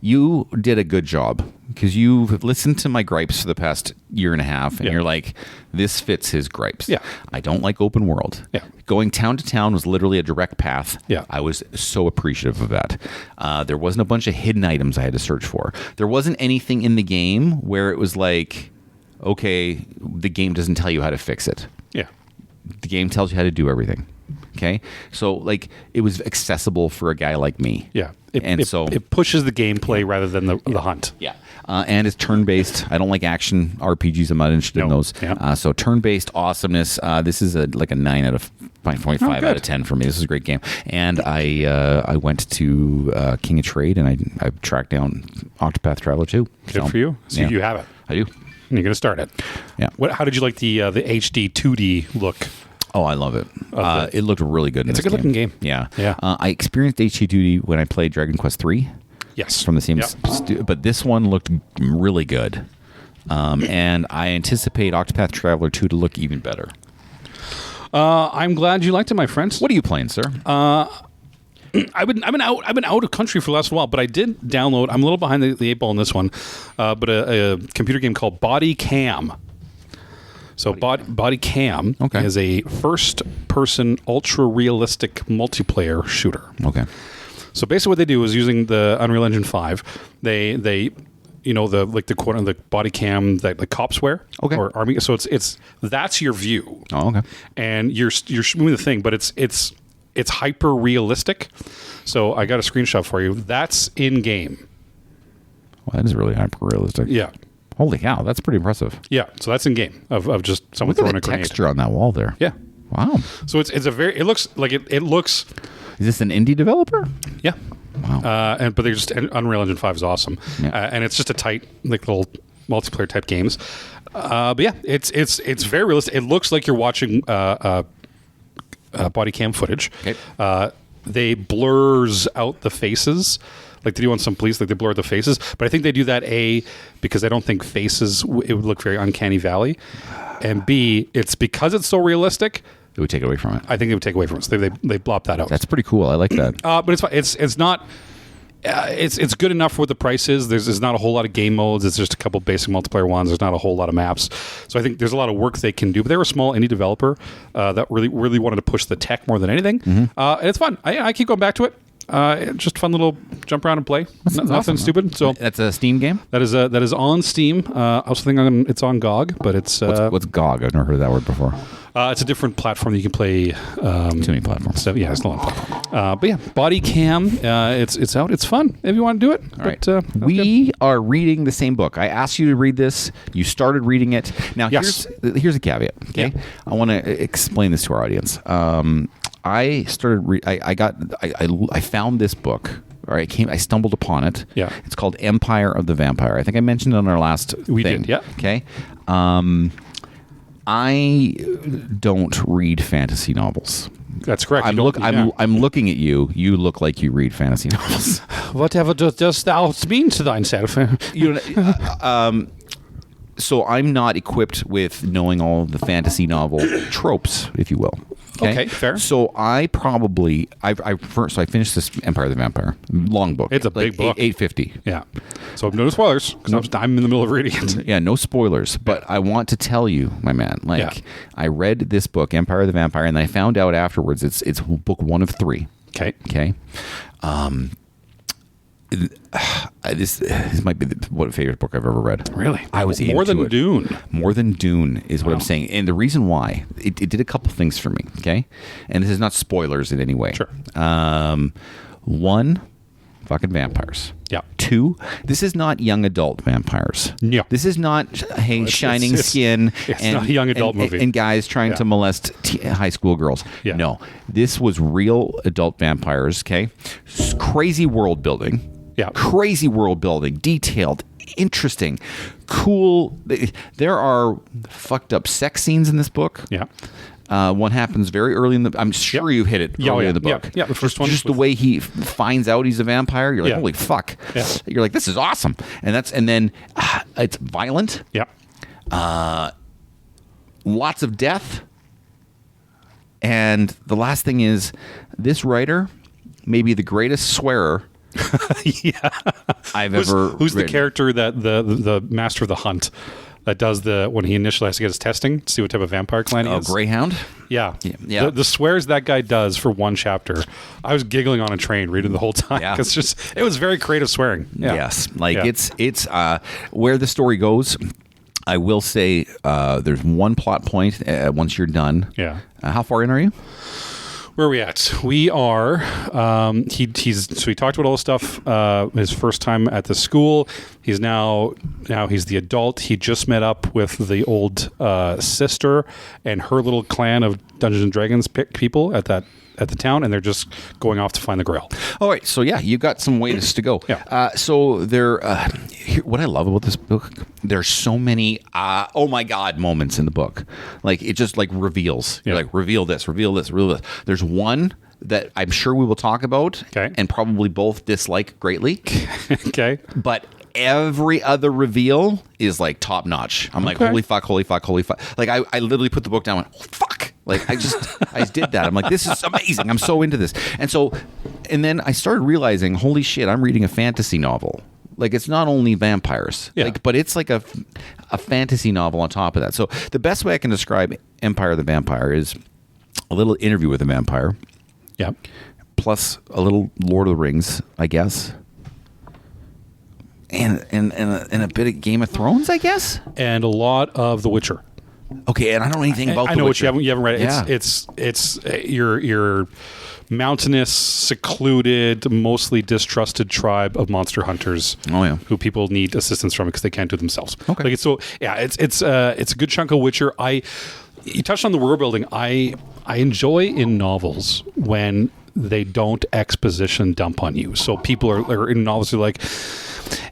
you did a good job, because you've listened to my gripes for the past year and a half, and you're like, this fits his gripes. Yeah, I don't like open world. Yeah, going town to town was literally a direct path. Yeah, I was so appreciative of that. There wasn't a bunch of hidden items I had to search for. There wasn't anything in the game where it was like, okay, the game doesn't tell you how to fix it. Yeah. The game tells you how to do everything. Okay? So, like, it was accessible for a guy like me. Yeah. It pushes the gameplay rather than the hunt. Yeah. And it's turn-based. I don't like action RPGs. I'm not interested in those. Yeah. So turn-based awesomeness. This is like a 9 out of 9.5 out of 10 for me. This is a great game. And I went to King of Trade, and I tracked down Octopath Traveler 2. Good for you. So you have it. I do. And you're going to start it. Yeah. How did you like the HD 2D look? Oh, I love it. It looked really good. It's a good-looking game. Yeah. Yeah. I experienced HD 2D when I played Dragon Quest 3. Yes. From the same, but this one looked really good. And I anticipate Octopath Traveler 2 to look even better. I'm glad you liked it, my friends. What are you playing, sir? I've been out of country for the last while, but I did download. I'm a little behind the 8 ball on this one, but a computer game called Body Cam. So Body Cam is a first-person, ultra-realistic multiplayer shooter. Okay. So basically, what they do is using the Unreal Engine 5. They the body cam that the cops wear, or army. So it's that's your view. Oh, okay. And you're moving the thing, but it's hyper realistic. So I got a screenshot for you. That's in game. Well, that is really hyper realistic. Yeah. Holy cow, that's pretty impressive. Yeah. So that's in game of just someone throwing a grenade. Texture on that wall there. Yeah. Wow. So it looks like it looks. Is this an indie developer? Yeah. Wow. But they're just Unreal Engine 5 is awesome. Yeah. And it's just a tight, like, little multiplayer type games. But yeah, it's very realistic. It looks like you're watching body cam footage. Okay. They blurs out the faces, like they do on some police, like they blur the faces. But I think they do that because I don't think faces it would look very uncanny valley, and B, it's because it's so realistic. It would take away from it. I think it would take away from it. So they blop that out. That's pretty cool. I like that. But it's fine. It's not. It's good enough for what the price is. There's not a whole lot of game modes. It's just a couple basic multiplayer ones. There's not a whole lot of maps. So I think there's a lot of work they can do. But they're a small indie developer that really wanted to push the tech more than anything. Mm-hmm. And it's fun. I keep going back to it. It's just a fun little jump around and play. Nothing awesome, stupid. So that's a Steam game. That is on Steam. I also think it's on GOG, but it's what's GOG? I've never heard of that word before. It's a different platform that you can play. Too many platforms. So, yeah, it's not on platform. But yeah, Body Cam. It's out. It's fun if you want to do it. All right. We are reading the same book. I asked you to read this. You started reading it. Now here's a caveat. Okay, yeah. I want to explain this to our audience. I started. I found this book. Or I stumbled upon it. Yeah. It's called Empire of the Vampire. I think I mentioned it on our last We thing. did, yeah. Okay. I don't read fantasy novels. That's correct. I'm looking at you. You look like you read fantasy novels. Whatever does thou mean to thyself? So I'm not equipped with knowing all the fantasy novel tropes, if you will. Okay, fair. So I finished this Empire of the Vampire long book. It's a big book, 850. Yeah. So no spoilers because I'm in the middle of reading it. Yeah, no spoilers. But I want to tell you, my man, I read this book, Empire of the Vampire, and I found out afterwards it's book 1 of 3. Okay. This might be what favorite book I've ever read. Really? I was more than it. Dune. More than Dune is what I'm saying, and the reason why it did a couple things for me. Okay, and this is not spoilers in any way. Sure. 1, fucking vampires. Yeah. 2, this is not young adult vampires. Yeah. This is not shining skin. It's not a young adult movie. And guys trying to molest high school girls. Yeah. No, this was real adult vampires. Okay, crazy world building. Yeah. Crazy world building, detailed, interesting, cool. There are fucked up sex scenes in this book. Yeah. One happens very early in the. I'm sure you hit it early in the book. Yeah, the first one. Just the way he finds out he's a vampire, you're like, holy fuck. Yeah. You're like, this is awesome, and then it's violent. Yeah. Lots of death, and the last thing is, this writer may be the greatest swearer. I've ever. Who's the written. character that the master of the hunt that does when he initially has to get his testing to see what type of vampire clan he is? Greyhound. Yeah. Yeah. The swears that guy does for one chapter, I was giggling on a train reading the whole time because it was very creative swearing. Yeah. Yes, it's where the story goes. I will say there's one plot point once you're done. Yeah. How far in are you? Where are we at? We are. He talked about all the stuff. His first time at the school. He's now he's the adult. He just met up with the old sister and her little clan of Dungeons and Dragons people at the town, and they're just going off to find the Grail. All right, so you got some ways to go. Yeah. So there, what I love about this book, there's so many oh my god moments in the book. Like it just like reveals. You're like reveal this, reveal this, reveal this. There's one that I'm sure we will talk about, and probably both dislike greatly. Okay. But every other reveal is like top notch. I'm like, holy fuck, holy fuck, holy fuck. Like I literally put the book down and went, oh, fuck. Like I just did that. I'm like, this is amazing. I'm so into this. And then I started realizing, holy shit, I'm reading a fantasy novel. Like it's not only vampires, but it's like a fantasy novel on top of that. So the best way I can describe Empire of the Vampire is a little interview with a vampire. Yeah. Plus a little Lord of the Rings, I guess. And a bit of Game of Thrones, I guess. And a lot of The Witcher. Okay, and I don't know anything about. I know The Witcher. what you haven't read it. Yeah. It's your mountainous, secluded, mostly distrusted tribe of monster hunters. Oh yeah, who people need assistance from because they can't do it themselves. Okay, like it's a good chunk of Witcher. You touched on the world building. I enjoy in novels when they don't exposition dump on you. So people are in novels who are like,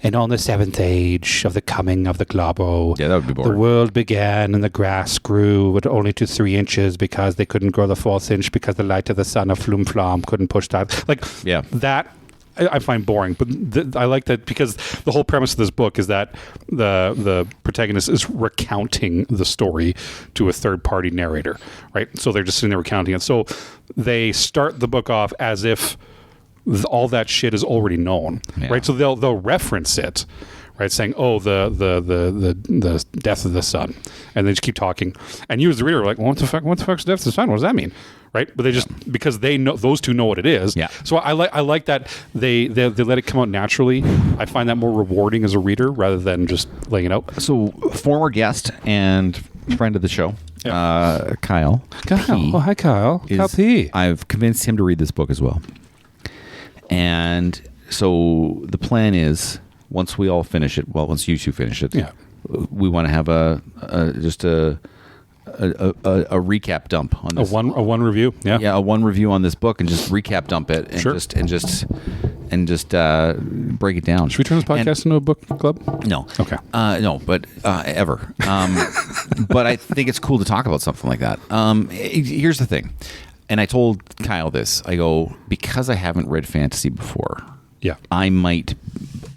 and on the 7th age of the coming of the Globo, that would be boring. The world began and the grass grew but only to 3 inches because they couldn't grow the 4th inch because the light of the sun of Flum Flom couldn't push that. Like that I find boring, but I like that because the whole premise of this book is that the protagonist is recounting the story to a third-party narrator, right? So they're just sitting there recounting it. So they start the book off as if all that shit is already known, right? So they'll reference it, right? Saying, "Oh, the death of the sun," and they just keep talking. And you, as the reader, are like, well, "What the fuck? What the fuck's the death of the sun? What does that mean?" Right? But they just because they know those two know what it is. Yeah. So I like that they let it come out naturally. I find that more rewarding as a reader rather than just laying it out. So former guest and friend of the show, Kyle. Oh, hi, Kyle. Kyle P. I've convinced him to read this book as well. And so the plan is, once we all finish it, once you two finish it, we want to have a recap dump on this. A one review, a one review on this book, and just recap dump it, and just break it down. Should we turn this podcast into a book club? No. Okay. No, but ever. But I think it's cool to talk about something like that. Here's the thing. And I told Kyle this. I go, because I haven't read fantasy before, I might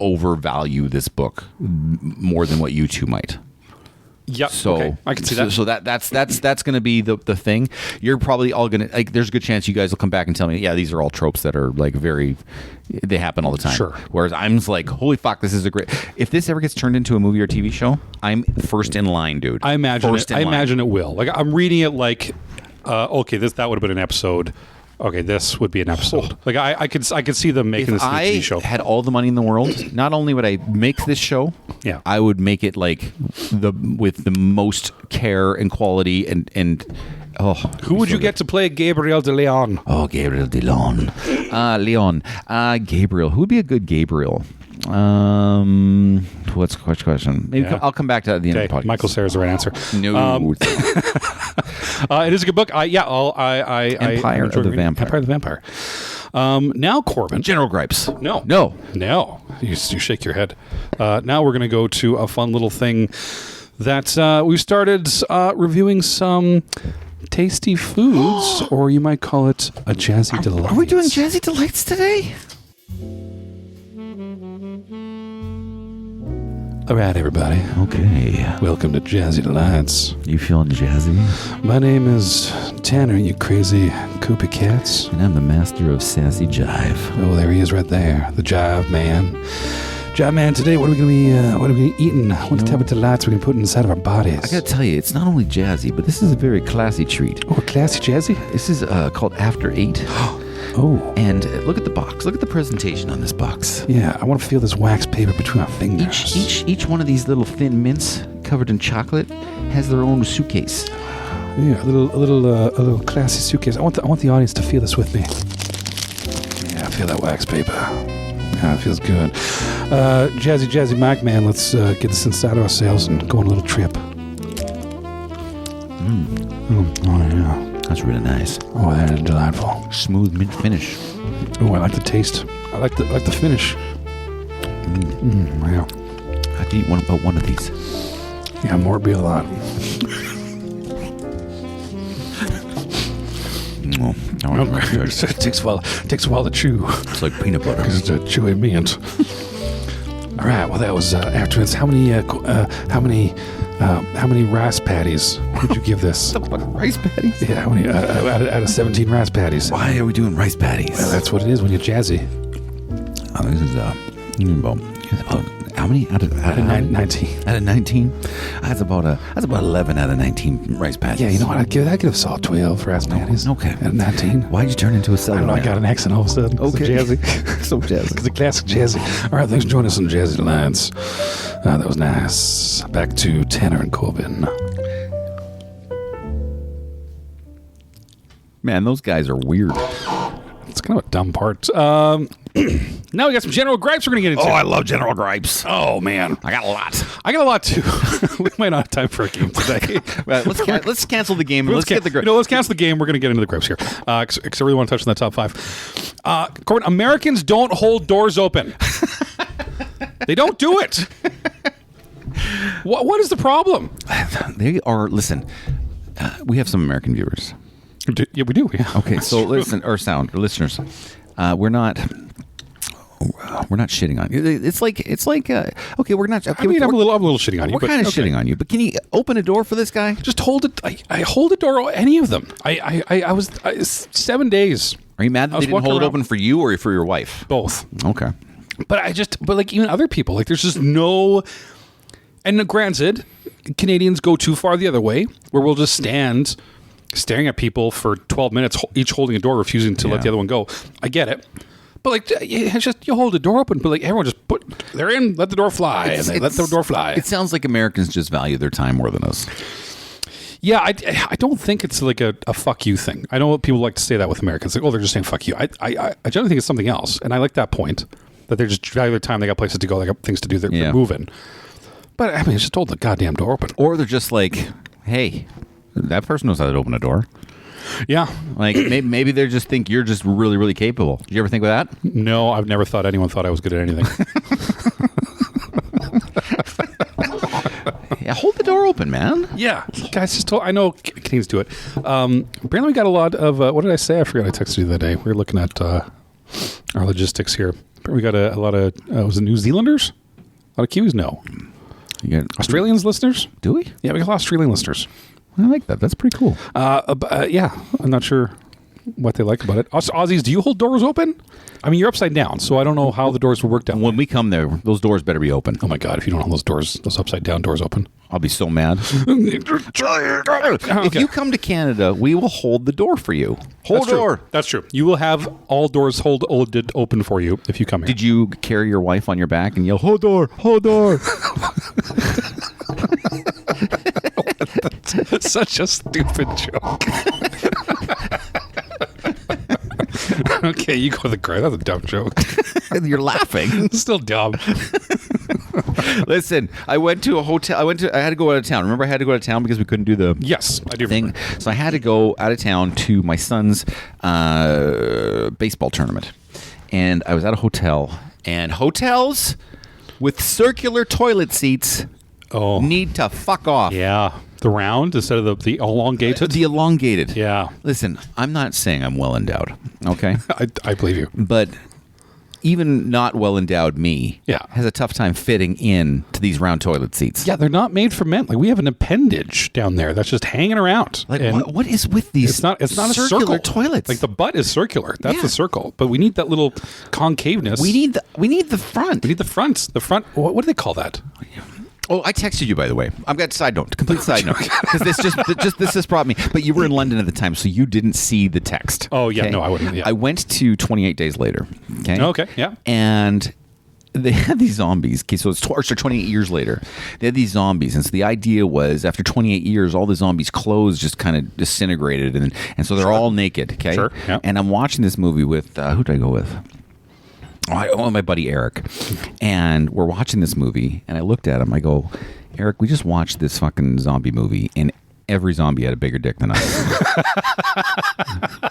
overvalue this book more than what you two might. Yep. So okay. I can see that. So that's going to be the thing. You're probably all going to like. There's a good chance you guys will come back and tell me, yeah, these are all tropes that are like they happen all the time. Sure. Whereas I'm just like, holy fuck, this is a great. If this ever gets turned into a movie or TV show, I'm first in line, dude. I imagine it will. Like I'm reading it like, okay, that would have been an episode. Okay, this would be an episode. Like I could see them making this into a TV show. If I had all the money in the world, not only would I make this show, I would make it like with the most care and quality and who would you get to play Gabriel de Leon? Oh, Gabriel de Leon. Gabriel. Who would be a good Gabriel? What's the question? Maybe I'll come back to that at the end of the podcast. Michael Cera's the right answer. No. It is a good book. Empire of the Vampire. Empire of the Vampire. Now, Corbin. General Gripes. No. You shake your head. Now we're going to go to a fun little thing that we've started reviewing some tasty foods, or you might call it a jazzy delight. Are we doing jazzy delights today? All right, everybody. Okay. Welcome to Jazzy Delights. You feeling jazzy? My name is Tanner, you crazy Koopy cats. And I'm the master of sassy jive. Oh, there he is right there. The jive man. Jive man, today what are we going to be eating? What type of delights are we going to put inside of our bodies? I got to tell you, it's not only jazzy, but this is a very classy treat. Oh, classy jazzy? This is called After 8. Oh. And look at the box. Look at the presentation on this box. Yeah, I want to feel this wax paper between my fingers. Each one of these little thin mints covered in chocolate has their own suitcase. Yeah, a little classy suitcase. I want the audience to feel this with me. Yeah, I feel that wax paper. Yeah, it feels good. Jazzy Mac man, let's get this inside of ourselves and go on a little trip. Oh yeah. That's really nice. Oh, that is delightful. Smooth mint finish. Oh, I like the taste. I like the finish. Yeah. I could eat about one of these. Yeah, more would be a lot. It takes a while to chew. It's like peanut butter. Because it's a chewy mint. All right. Well, that was afterwards. How many rice patties would you give this? Rice patties? Yeah, how many out of 17 rice patties? Why are we doing rice patties? Well, that's what it is when you're jazzy. This is about how many out of 19? Out of 19? That's about 11 out of 19 rice patties. Yeah, you know what? I'd give us all 12 rice patties. Okay. Out of 19. Why'd you turn into a southern? I don't know. I got an accent all of a sudden. Okay. So jazzy. So jazzy. It's a classic jazzy. All right, thanks for joining us on Jazzy Alliance. That was nice. Back to Tanner and Corbin. Man, those guys are weird. It's kind of a dumb part. Now we got some general gripes we're going to get into. Oh, I love general gripes. Oh, man. I got a lot. I got a lot, too. We might not have time for a game today. Right, let's cancel the game and let's get the gripes. Let's cancel the game. We're going to get into the gripes here. Because I really want to touch on that top 5. Corbin, Americans don't hold doors open. They don't do it. What is the problem? They are, listen, we have some American viewers. Yeah, we do. Yeah. Okay, so listen, or listeners, we're not shitting on you. It's like okay, we're not. Okay, I mean, I'm a little shitting on you. We're kind of shitting on you, but can you open a door for this guy? Just hold it. I hold the door. Any of them. I was 7 days. Are you mad that they didn't hold it open for you or for your wife? Both. Okay. But like even other people, like there's just no. And granted, Canadians go too far the other way, where we'll just stand staring at people for 12 minutes, each holding a door, refusing to let the other one go. I get it. But like, it's just you hold the door open, but like everyone just they're in, let the door fly, and they let the door fly. It sounds like Americans just value their time more than us. Yeah, I don't think it's like a fuck you thing. I know people like to say that with Americans, like, oh, they're just saying fuck you. I generally think it's something else, and I like that point that they're just value their time. They got places to go, they got things to do. They're moving. But I mean, just hold the goddamn door open, or they're just like, hey, that person knows how to open a door. Yeah. Like, maybe they just think you're just really, really capable. Did you ever think of that? No, I've never thought anyone thought I was good at anything. Yeah, hold the door open, man. Yeah. Guys, I know Canadians do it. Apparently we got a lot of, what did I say? I forgot I texted you the other day. We were looking at our logistics here. We got a lot of, was it New Zealanders? A lot of Kiwis? No. You got Australians listeners? Do we? Yeah, we got a lot of Australian listeners. I like that. That's pretty cool. Yeah, I'm not sure what they like about it. Aussies, do you hold doors open? I mean, you're upside down, so I don't know how the doors would work down. When we come there, those doors better be open. Oh my God, if you don't hold those upside down doors open. I'll be so mad. If you come to Canada, we will hold the door for you. Hold door. That's true. You will have all doors hold open for you if you come here. Did you carry your wife on your back and yell, hold door, hold door? That's such a stupid joke. Okay, you go to the crowd. That's a dumb joke. You're laughing. Still dumb. Listen, I went to a hotel. I had to go out of town. Remember, I had to go out of town because we couldn't do the Yes, I do thing. remember. So I had to go out of town to my son's baseball tournament, and I was at a hotel. And hotels with circular toilet seats need to fuck off. Yeah, the round instead of the elongated. The elongated. Yeah. Listen, I'm not saying I'm well endowed. Okay, I believe you. but even not well endowed me has a tough time fitting in to these round toilet seats. Yeah, they're not made for men. Like, we have an appendage down there that's just hanging around. Like, what is with these? It's not a circular circle. toilets. Like, the butt is circular. That's the circle. But we need that little concaveness. We need the front. We need the front. The front. What do they call that? Oh, I texted you, by the way. I've got complete side note, because this just brought me. But you were in London at the time, so you didn't see the text. Oh yeah, okay? no, I wouldn't. Yeah. I went to 28 Days Later. Okay. Okay. Yeah. And they had these zombies. Okay, so it's 28 years later. They had these zombies, and so the idea was, after 28 years, all the zombies' clothes just kind of disintegrated, and so they're all naked. Okay. Sure. Yeah. And I'm watching this movie with who did I go with? My buddy Eric, and we're watching this movie, and I looked at him. I go, Eric, we just watched this fucking zombie movie, and every zombie had a bigger dick than us.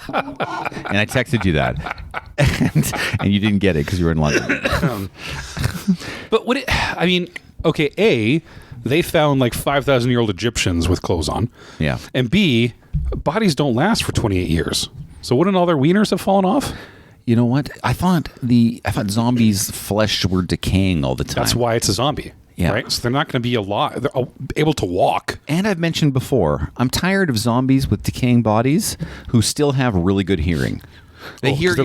And I texted you that, and you didn't get it because you were in London. But they found like 5,000-year-old Egyptians with clothes on. Yeah. And B, bodies don't last for 28 years. So wouldn't all their wieners have fallen off? You know what? I thought zombies' flesh were decaying all the time. That's why it's a zombie. Yeah. Right? So they're not going to be alive. They're able to walk. And I've mentioned before, I'm tired of zombies with decaying bodies who still have really good hearing. They hear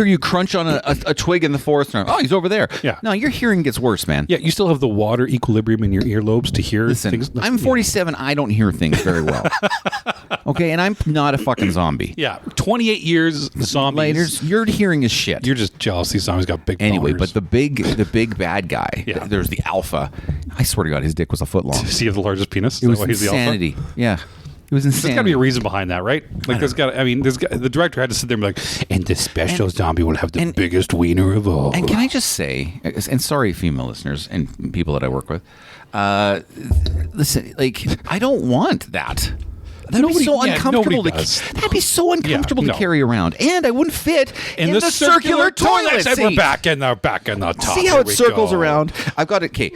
you crunch on a twig in the forest, and he's over there. Yeah. No, your hearing gets worse, man. Yeah, you still have the water equilibrium in your earlobes to hear things. I'm 47. I don't hear things very well. Okay, and I'm not a fucking zombie. Yeah, 28 years zombies. Later, your hearing is shit. You're just jealous these zombies got big Anyway, boners. but the big bad guy, there's the alpha. I swear to God, his dick was a foot long. Does he have the largest penis? It was insanity. Yeah. It was insanity. There's got to be a reason behind that, right? Like, the director had to sit there and be like, and the special zombie will have the biggest wiener of all. And can I just say, and sorry, female listeners and people that I work with, listen, like, I don't want that. That'd be so uncomfortable. That'd be so uncomfortable to carry around, and I wouldn't fit in the circular toilet seat. We're back in the top. See how it circles around? I've got it. Okay,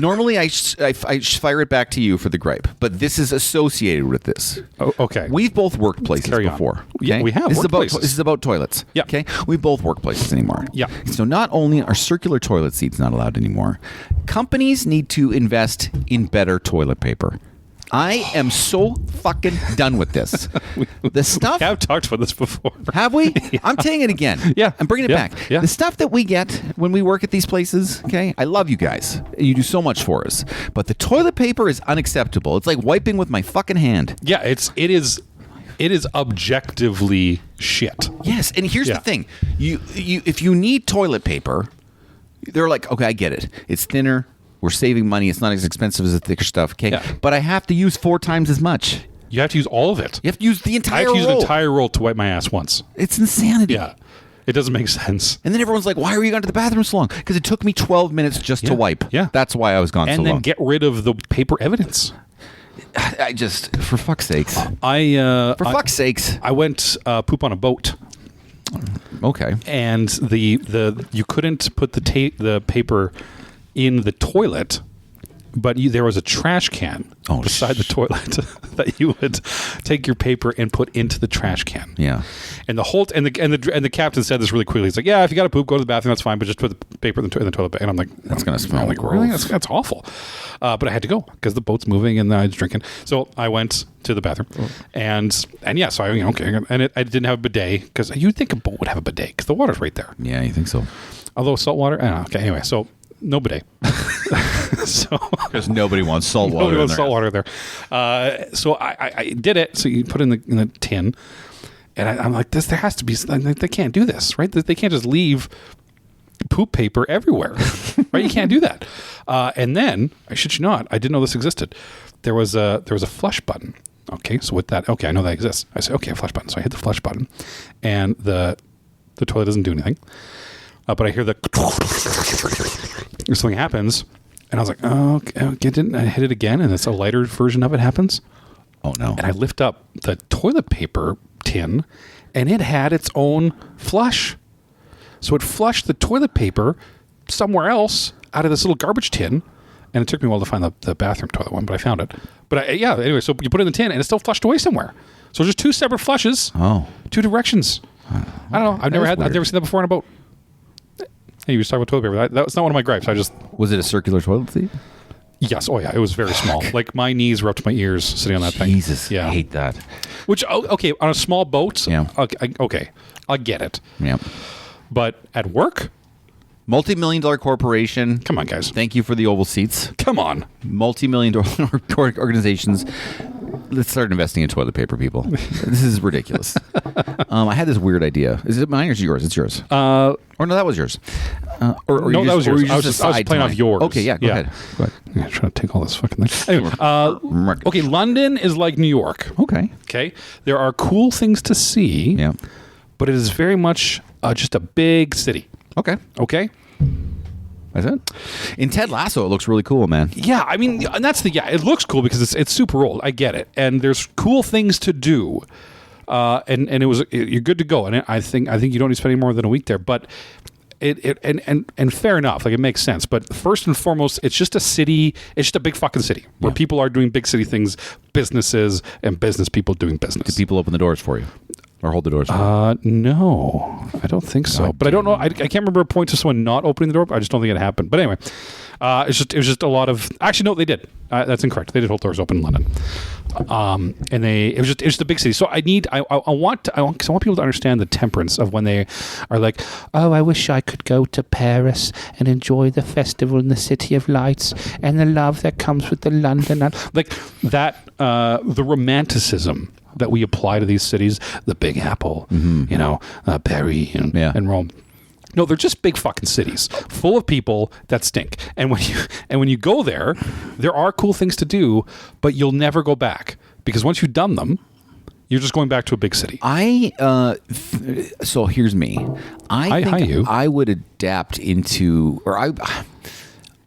normally I fire it back to you for the gripe, but this is associated with this. Oh, okay. We've both worked places before. Okay? Yeah, we have. This is about toilets. Yeah. Okay. We both work places anymore. Yeah. So not only are circular toilet seats not allowed anymore, companies need to invest in better toilet paper. I am so fucking done with this. The stuff... We have talked about this before. Have we? Yeah. I'm saying it again. Yeah. I'm bringing it back. Yeah. The stuff that we get when we work at these places, okay? I love you guys. You do so much for us. But the toilet paper is unacceptable. It's like wiping with my fucking hand. Yeah, it is objectively shit. Yes, and here's the thing. If you need toilet paper, they're like, okay, I get it. It's thinner. We're saving money. It's not as expensive as the thicker stuff, okay? Yeah. But I have to use 4 times as much. You have to use all of it. You have to use the entire roll. I have to use an entire roll to wipe my ass once. It's insanity. Yeah. It doesn't make sense. And then everyone's like, why are you going to the bathroom so long? Because it took me 12 minutes just to wipe. Yeah. That's why I was gone so long. And then get rid of the paper evidence. I just, for fuck's sakes. For fuck's sakes. I went poop on a boat. Okay. And you couldn't put the paper in the toilet, but there was a trash can beside the toilet that you would take your paper and put into the trash can. Yeah. And the captain said this really quickly. He's like, "Yeah, if you got to poop, go to the bathroom. That's fine, but just put the paper in the toilet bag. And I'm like, that's going to smell like really? That's awful. But I had to go because the boat's moving and I was drinking. So I went to the bathroom and yeah, so okay. And I didn't have a bidet because you'd think a boat would have a bidet because the water's right there. Yeah, you think so? Although salt water, okay. Anyway, so no bidet. So because nobody wants salt water. Nobody wants salt water there. So I did it. So you put it in the tin, and I'm like, there has to be. They can't do this, right? They can't just leave poop paper everywhere, right? You can't do that. And then I shit you not, I didn't know this existed. There was a flush button. Okay, so with that, I know that exists. I say, okay, flush button. So I hit the flush button, and the toilet doesn't do anything. But I hear something happens, and I was like, oh, okay. I hit it again, and it's a lighter version of it happens. Oh, no. And I lift up the toilet paper tin, and it had its own flush. So it flushed the toilet paper somewhere else out of this little garbage tin, and it took me a while to find the bathroom toilet one, but I found it. But anyway, so you put it in the tin, and it still flushed away somewhere. So just two separate flushes, two directions. I don't know. I've never seen that before in a boat. Hey, you were talking about toilet paper. That was not one of my gripes. Was it a circular toilet seat? Yes. Oh, yeah. It was very small. Like my knees were up to my ears sitting on that thing. Jesus. Yeah. I hate that. Which, okay, on a small boat, okay, I get it. Yeah. But at work? Multi-million-dollar corporation. Come on, guys. Thank you for the oval seats. Come on. Multi-million-dollar organizations. Let's start investing in toilet paper, people. This is ridiculous. I had this weird idea. Is it mine or is it yours? It's yours. Or no, that was yours. No, that was yours. I was playing off yours. Okay, yeah, go ahead. I'm trying to take all this fucking thing. Anyway, okay, London is like New York. Okay. There are cool things to see. Yeah. But it is very much just a big city. Okay. That's it. In Ted Lasso, it looks really cool, man. Yeah, I mean, and it looks cool because it's super old. I get it, and there's cool things to do, and you're good to go. And I think you don't need to spend any more than a week there, but and fair enough, like it makes sense. But first and foremost, it's just a city. It's just a big fucking city where people are doing big city things, businesses and business people doing business. Do people open the doors for you? Or hold the doors? No, I don't think so. But I don't know. I can't remember a point to someone not opening the door. I just don't think it happened. But anyway, it was just a lot of. Actually, no, they did. That's incorrect. They did hold doors open in London, and it was just a big city. So I want people to understand the temperance of when they are like, oh, I wish I could go to Paris and enjoy the festival in the City of Lights and the love that comes with the London, like that. The romanticism that we apply to these cities, the Big Apple, Paris and Rome. No, they're just big fucking cities full of people that stink. And when you go there are cool things to do, but you'll never go back because once you've done them, you're just going back to a big city. So here's me. I think I would adapt into, or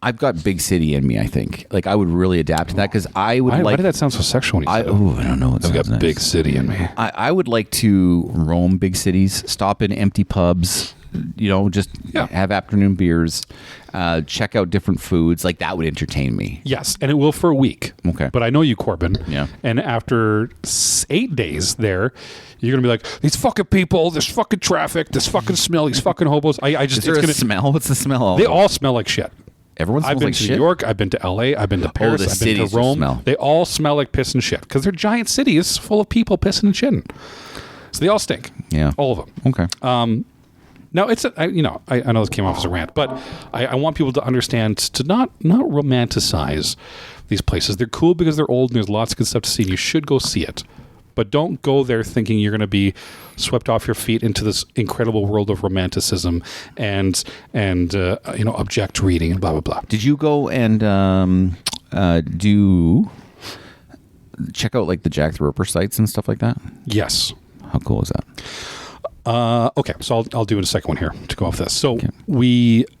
I've got big city in me, I think. Like, I would really adapt to that because I would Why did that sound so sexual when you said I don't know. I've got big city in me. I would like to roam big cities, stop in empty pubs, just have afternoon beers, check out different foods. Like, that would entertain me. Yes, and it will for a week. Okay. But I know you, Corbyn. Yeah. And after 8 days there, you're going to be like, these fucking people, this fucking traffic, this fucking smell, these fucking hobos. Is there a smell? What's the smell? They all smell like shit. Everyone smells I've been like to shit? New York. I've been to LA. I've been to Paris. I've been to Rome. Smell. They all smell like piss and shit because they're giant cities full of people pissing and shitting. So they all stink. Yeah, all of them. Okay. Now I know this came off as a rant, but I want people to understand to not romanticize these places. They're cool because they're old and there's lots of good stuff to see. And you should go see it. But don't go there thinking you're going to be swept off your feet into this incredible world of romanticism and object reading and blah blah blah. Did you go and check out like the Jack the Ripper sites and stuff like that? Yes. How cool is that? Okay, so I'll do a second one here to go off this. So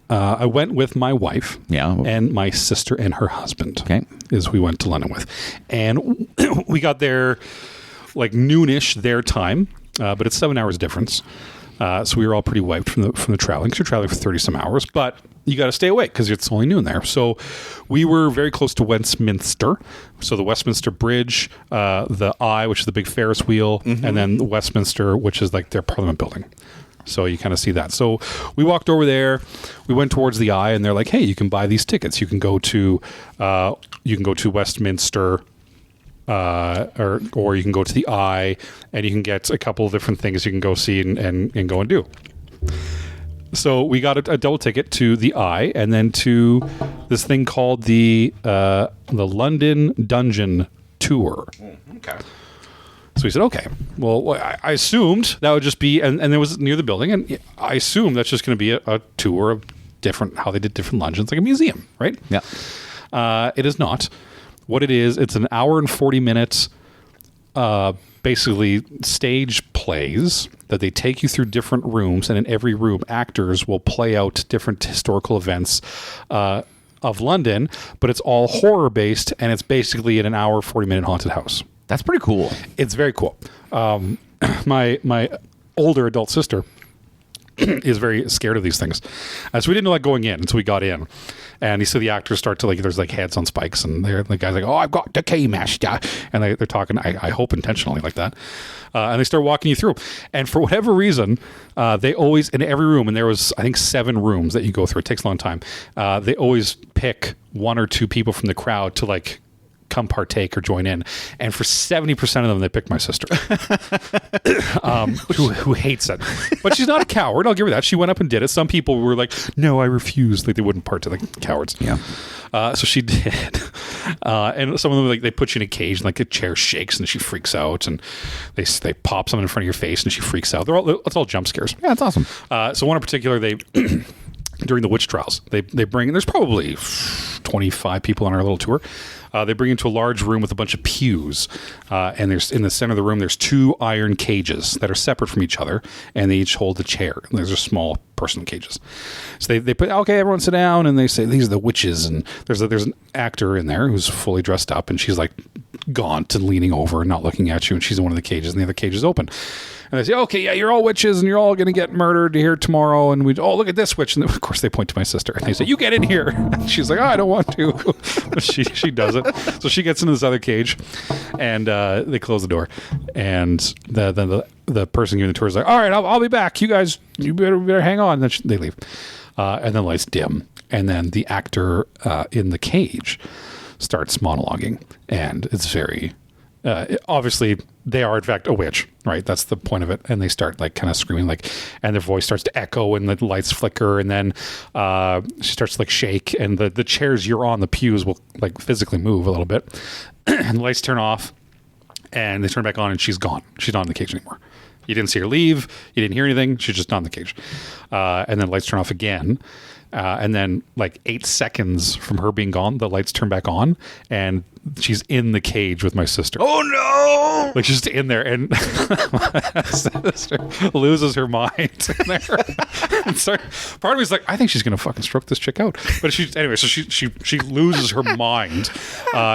I went with my wife, and my sister and her husband. Okay, is we went to London with, and we got there like noonish their time, but it's 7 hours difference. So we were all pretty wiped from the traveling because you're traveling for 30 some hours, but you got to stay awake because it's only noon there. So we were very close to Westminster. So the Westminster Bridge, the Eye, which is the big Ferris wheel, and then Westminster, which is like their Parliament building. So you kind of see that. So we walked over there. We went towards the Eye, and they're like, "Hey, you can buy these tickets. You can go to Westminster, or you can go to the Eye, and you can get a couple of different things you can go see and go and do." So we got a double ticket to the Eye, and then to this thing called the London Dungeon Tour. Okay. So we said, okay. Well, I assumed that would just be, and it was near the building, and I assumed that's just going to be a tour of how they did different dungeons, like a museum, right? Yeah. It is not. What it is, it's an hour and 40 minutes, basically stage plays that they take you through different rooms, and in every room, actors will play out different historical events of London, but it's all horror based, and it's basically in an hour, 40-minute haunted house. That's pretty cool. It's very cool. My older adult sister is very scared of these things. So we didn't know that going in until we got in. And you see the actors start to, like, there's like heads on spikes, and the guy's like, "Oh, I've got the K-Master." And they're talking, I hope intentionally like that. And they start walking you through. And for whatever reason, they always, in every room, and there was, I think, 7 rooms that you go through. It takes a long time. They always pick 1 or 2 people from the crowd to, like, come partake or join in, and for 70% of them they picked my sister, who hates it, but she's not a coward. I'll give her that. She went up and did it. Some people were like, "No, I refuse," like they wouldn't partake, like cowards. Yeah. So she did, and some of them, like, they put you in a cage and, like, the chair shakes and she freaks out, and they pop something in front of your face and she freaks out. It's all jump scares. Yeah, that's awesome. So one in particular, they during the witch trials, they bring, there's probably 25 people on our little tour. They bring you into a large room with a bunch of pews, and there's, in the center of the room, there's 2 iron cages that are separate from each other, and they each hold a chair. And there's a small person cages. So they put, "Okay, everyone sit down," and they say, "These are the witches." And there's an actor in there who's fully dressed up, and she's like gaunt and leaning over and not looking at you, and she's in one of the cages, and the other cage is open. And they say, "Okay, yeah, you're all witches, and you're all going to get murdered here tomorrow." And look at this witch. And of course, they point to my sister, and they say, "You get in here." And she's like, "Oh, I don't want to." But she does it. So she gets into this other cage, and they close the door. And the person giving the tour is like, "All right, I'll be back. You guys, you better hang on." And then they leave. And then the lights dim. And then the actor in the cage starts monologuing. And it's very... obviously they are in fact a witch, right? That's the point of it. And they start, like, kind of screaming, like, and their voice starts to echo, and the lights flicker, and then she starts to, like, shake, and the chairs you're on, the pews, will, like, physically move a little bit, and the lights turn off, and they turn back on, and she's gone. She's not in the cage anymore. You didn't see her leave. You didn't hear anything. She's just not in the cage. And then lights turn off again. And then, like, 8 seconds from her being gone, the lights turn back on, and she's in the cage with my sister. Oh no! Like, she's just in there, and my sister loses her mind in there. And so part of me is like, I think she's gonna fucking stroke this chick out. But anyway, so she loses her mind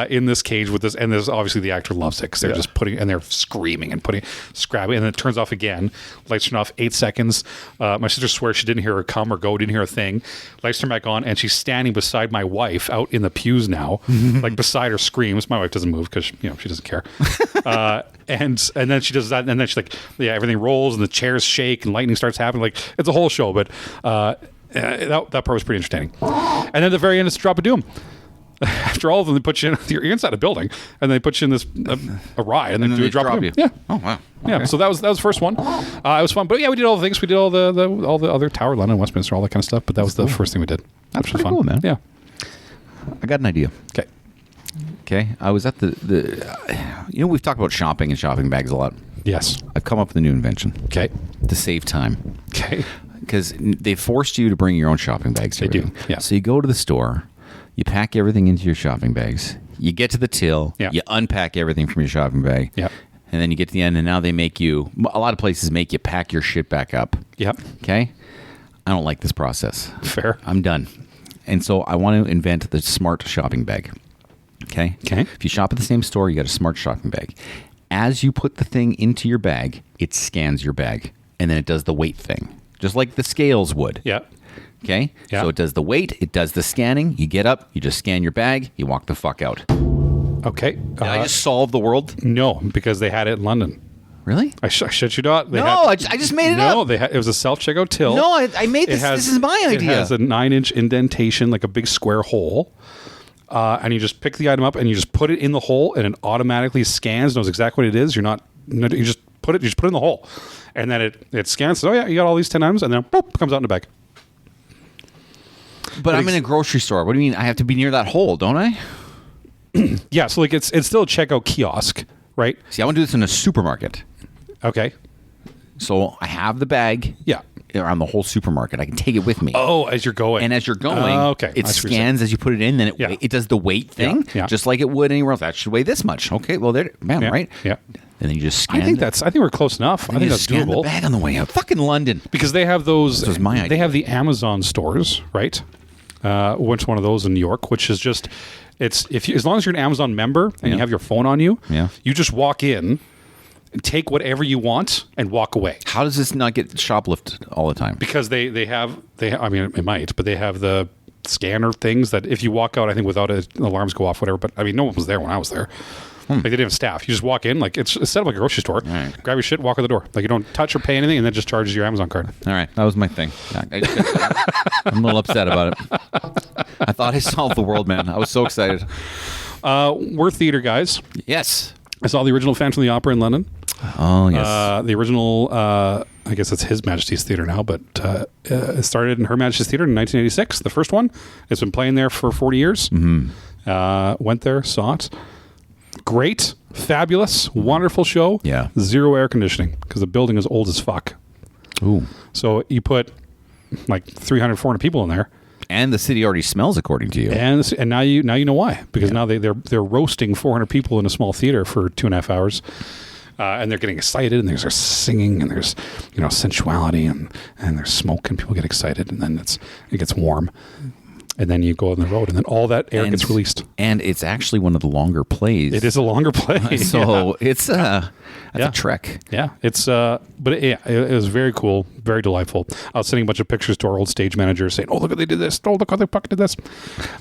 in this cage with this, and there's obviously the actor loves it because they're just putting, and they're screaming and scrabbing, and then it turns off again. Lights turn off, 8 seconds. My sister swears she didn't hear her come or go, didn't hear a thing. Lights turn back on, and she's standing beside my wife out in the pews now, like beside her, screams. My wife doesn't move because, you know, she doesn't care. And then she does that, and then she's like, yeah, everything rolls and the chairs shake and lightning starts happening. Like, it's a whole show, but that part was pretty entertaining. And then at the very end, it's a drop of doom. After all of them, they put you in, you're inside a building, and they put you in this a ride, and then do a drop of doom. Yeah. Oh wow. Yeah. Okay. So that was the first one. It was fun, but yeah, we did all the things. We did all the other Tower, London, Westminster, all that kind of stuff. But that was the first thing we did. That's which was pretty fun. cool, man. Yeah. I got an idea. Okay. I was at we've talked about shopping and shopping bags a lot. Yes. I've come up with a new invention. Okay. To save time. Okay. Because they forced you to bring your own shopping bags. They do. Yeah. So you go to the store, you pack everything into your shopping bags, you get to the till, you unpack everything from your shopping bag. Yeah. And then you get to the end, and now they make you, a lot of places make you pack your shit back up. Yep. Okay? I don't like this process. Fair. I'm done. And so I want to invent the smart shopping bag. Okay? If you shop at the same store, you got a smart shopping bag. As you put the thing into your bag, it scans your bag, and then it does the weight thing, just like the scales would. Yeah. Okay? Yeah. So it does the weight, it does the scanning, you get up, you just scan your bag, you walk the fuck out. Okay. Did I just solve the world? No, because they had it in London. Really? I shit you not. I just made it up. No, it was a self-checkout till. No, I made this. This is my idea. It has a 9-inch indentation, like a big square hole. And you just pick the item up and you just put it in the hole, and it automatically scans, knows exactly what it is. You just put it in the hole, and then it scans. So, you got all these 10 items, and then boop, comes out in the bag. But I'm in a grocery store. What do you mean? I have to be near that hole, don't I? Yeah. So like it's still a checkout kiosk, right? See, I want to do this in a supermarket. Okay. So I have the bag. Yeah. Around the whole supermarket. I can take it with me. Oh, as you're going. And as you're going, it scans as you put it in, then it does the weight thing, just like it would anywhere else. That should weigh this much. Okay, well, right? Yeah. And then you just scan. I think we're close enough. I think that's scan doable. The bag on the way out. Fucking London. Because they have those. This was my idea. They have the Amazon stores, right? Went to one of those in New York, which is just, as long as you're an Amazon member and you have your phone on you, you just walk in, take whatever you want, and walk away. How does this not get shoplifted all the time? Because they have, I mean, it might, but they have the scanner things that if you walk out, I think without it, alarms go off, whatever. But I mean, no one was there when I was there. Like they didn't have staff. You just walk in, like it's set up like a grocery store. Right. Grab your shit, walk out the door. Like you don't touch or pay anything, and then just charges your Amazon card. All right, that was my thing. I'm a little upset about it. I thought I solved the world, man. I was so excited. We're theater guys. Yes. I saw the original Phantom of the Opera in London. Oh yes. The original, I guess it's His Majesty's Theatre now, but it started in Her Majesty's Theatre in 1986. The first one. It's been playing there for 40 years. Mm-hmm. Went there, saw it. Great, fabulous, wonderful show. Yeah. Zero air conditioning because the building is old as fuck. Ooh. So you put like 300, 400 people in there. And the city already smells, according to you. And now you know why. Because now they're roasting 400 people in a small theater for 2.5 hours. And they're getting excited, and there's singing, and there's sensuality, and there's smoke, and people get excited, and then it gets warm. And then you go on the road, and then all that air gets released. And it's actually one of the longer plays. It is a longer play. So it's a trek. Yeah, but it was very cool, very delightful. I was sending a bunch of pictures to our old stage manager saying, "Oh, look how they did this! Oh, look how they fucking did this."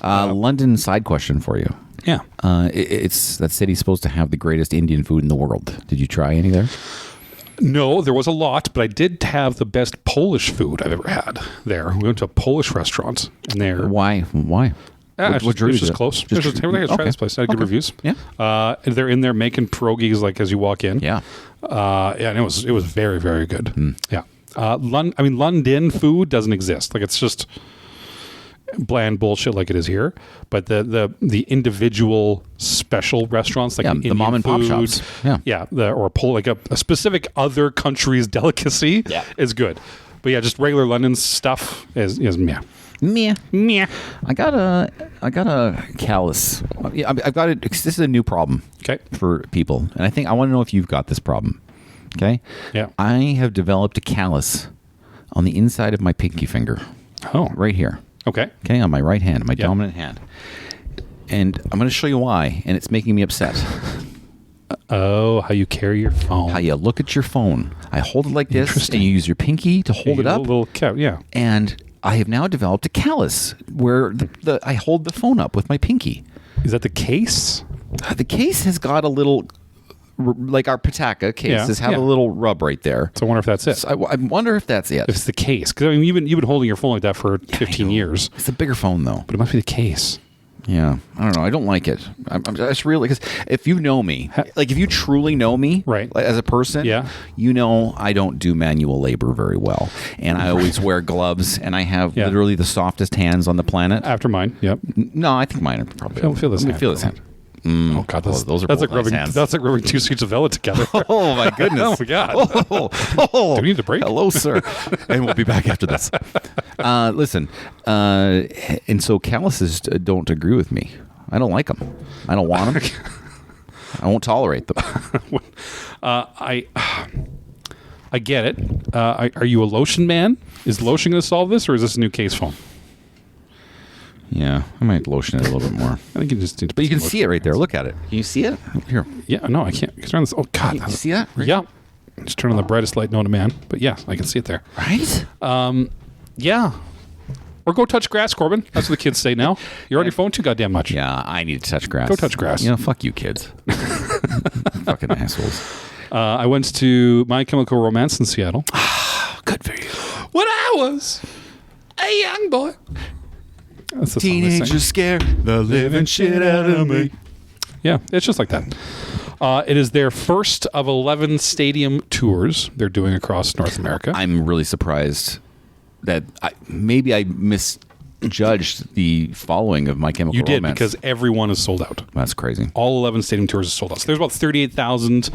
London side question for you. Yeah, it's that city's supposed to have the greatest Indian food in the world. Did you try any there? No, there was a lot, but I did have the best Polish food I've ever had there. We went to a Polish restaurant, and there. Why? What it was just close. Try this place. I had good reviews. Yeah. They're in there making pierogies like as you walk in. Yeah. And it was very, very good. Yeah. London food doesn't exist. Like it's just bland bullshit like it is here. But the individual special restaurants like the mom and pop shops. Like a specific other country's delicacy is good. But just regular London stuff is meh. Meh. I got a callus. I've got it. This is a new problem. Okay. For people, and I want to know if you've got this problem. Okay. Yeah. I have developed a callus on the inside of my pinky finger. Oh. Right here. Okay. Okay, on my right hand, my dominant hand. And I'm going to show you why, and it's making me upset. Oh, how you carry your phone. How you look at your phone. I hold it like this, and you use your pinky to hold it up. And I have now developed a callus where I hold the phone up with my pinky. Is that the case? The case has got a little, like our Pataka cases have a little rub right there. So I wonder if that's it. So I wonder if that's it. If it's the case. Because you've been holding your phone like that for 15 years. It's a bigger phone, though. But it must be the case. Yeah, I don't know. I don't like it. I'm just really, because if you know me, like if you truly know me, right, as a person, you know I don't do manual labor very well, and I always wear gloves, and I have literally the softest hands on the planet. After mine, yep. No, I think mine are probably. Feel this hand. Feel this hand. Oh God, those are like rubbing. Hands. That's like rubbing 2 sheets of velvet togetger. Oh my goodness! Oh my God! Do we need a break? Hello, sir. And we'll be back after this. Listen, and so calluses don't agree with me. I don't like them. I don't want them. I won't tolerate them. I get it. Are you a lotion man? Is lotion going to solve this, or is this a new case phone? Yeah, I might lotion it a little bit more. I think you just need to. But you can see it right there. Look at it. Can you see it? Here. Yeah, no, I can't. Turn this. Oh God, you see that? Right? Yeah. Just turn on the brightest light known to man. But yeah, I can see it there. Right? Yeah. Or go touch grass, Corbyn. That's what the kids say now. You're on your phone too goddamn much. Yeah, I need to touch grass. Go touch grass. Fuck you kids. Fucking assholes. I went to My Chemical Romance in Seattle. Good for you. When I was a young boy. That's the song they sing. Teenagers scare the living shit out of me. Yeah, it's just like that. It is their first of 11 stadium tours they're doing across North America. I'm really surprised that maybe I misjudged the following of My Chemical Romance. You did, because everyone is sold out. That's crazy. All 11 stadium tours are sold out. So there's about 38,000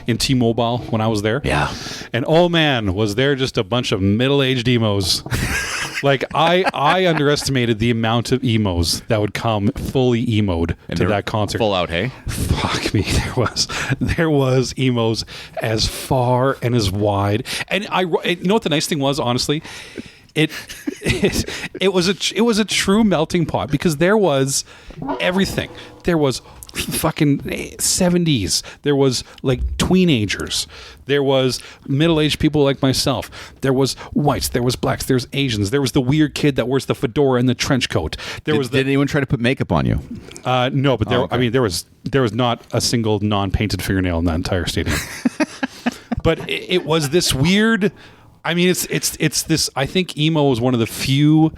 in T-Mobile when I was there. Yeah. And oh man, was there just a bunch of middle-aged emos. Like, I underestimated the amount of emos that would come fully emoed to that concert. Full out, hey? Fuck me, there was emos as far and as wide. And you know what the nice thing was, honestly? It was a true melting pot, because there was everything. There was fucking 70s. There was like tweenagers. There was middle-aged people like myself. There was whites. There was blacks. There was Asians. There was the weird kid that wears the fedora and the trench coat. Did anyone try to put makeup on you? No, but there. Okay. I mean, there was not a single non-painted fingernail in that entire stadium. But it was this weird. I mean, it's this. I think emo is one of the few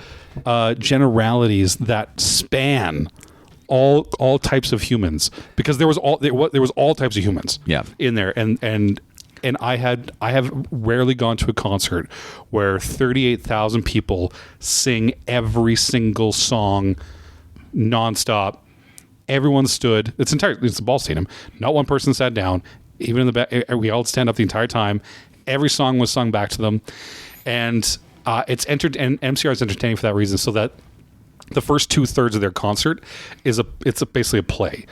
generalities that span all types of humans, because there was all types of humans in there, and I have rarely gone to a concert where 38,000 people sing every single song nonstop. Everyone stood. It's a ball stadium. Not one person sat down. Even in the back, we all stand up the entire time. Every song was sung back to them, and it's entered. And MCR is entertaining for that reason, so that the first 2/3 of their concert is basically a play,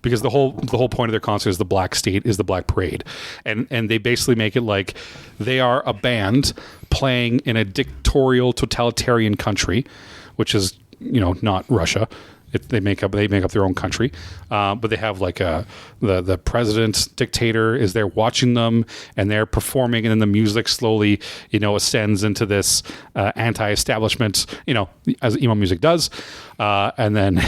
because the whole point of their concert is the Black Parade, and they basically make it like they are a band playing in a dictatorial, totalitarian country, which is not Russia. They make up their own country, but they have like the president dictator is there watching them, and they're performing, and then the music slowly ascends into this anti-establishment, as emo music does, and then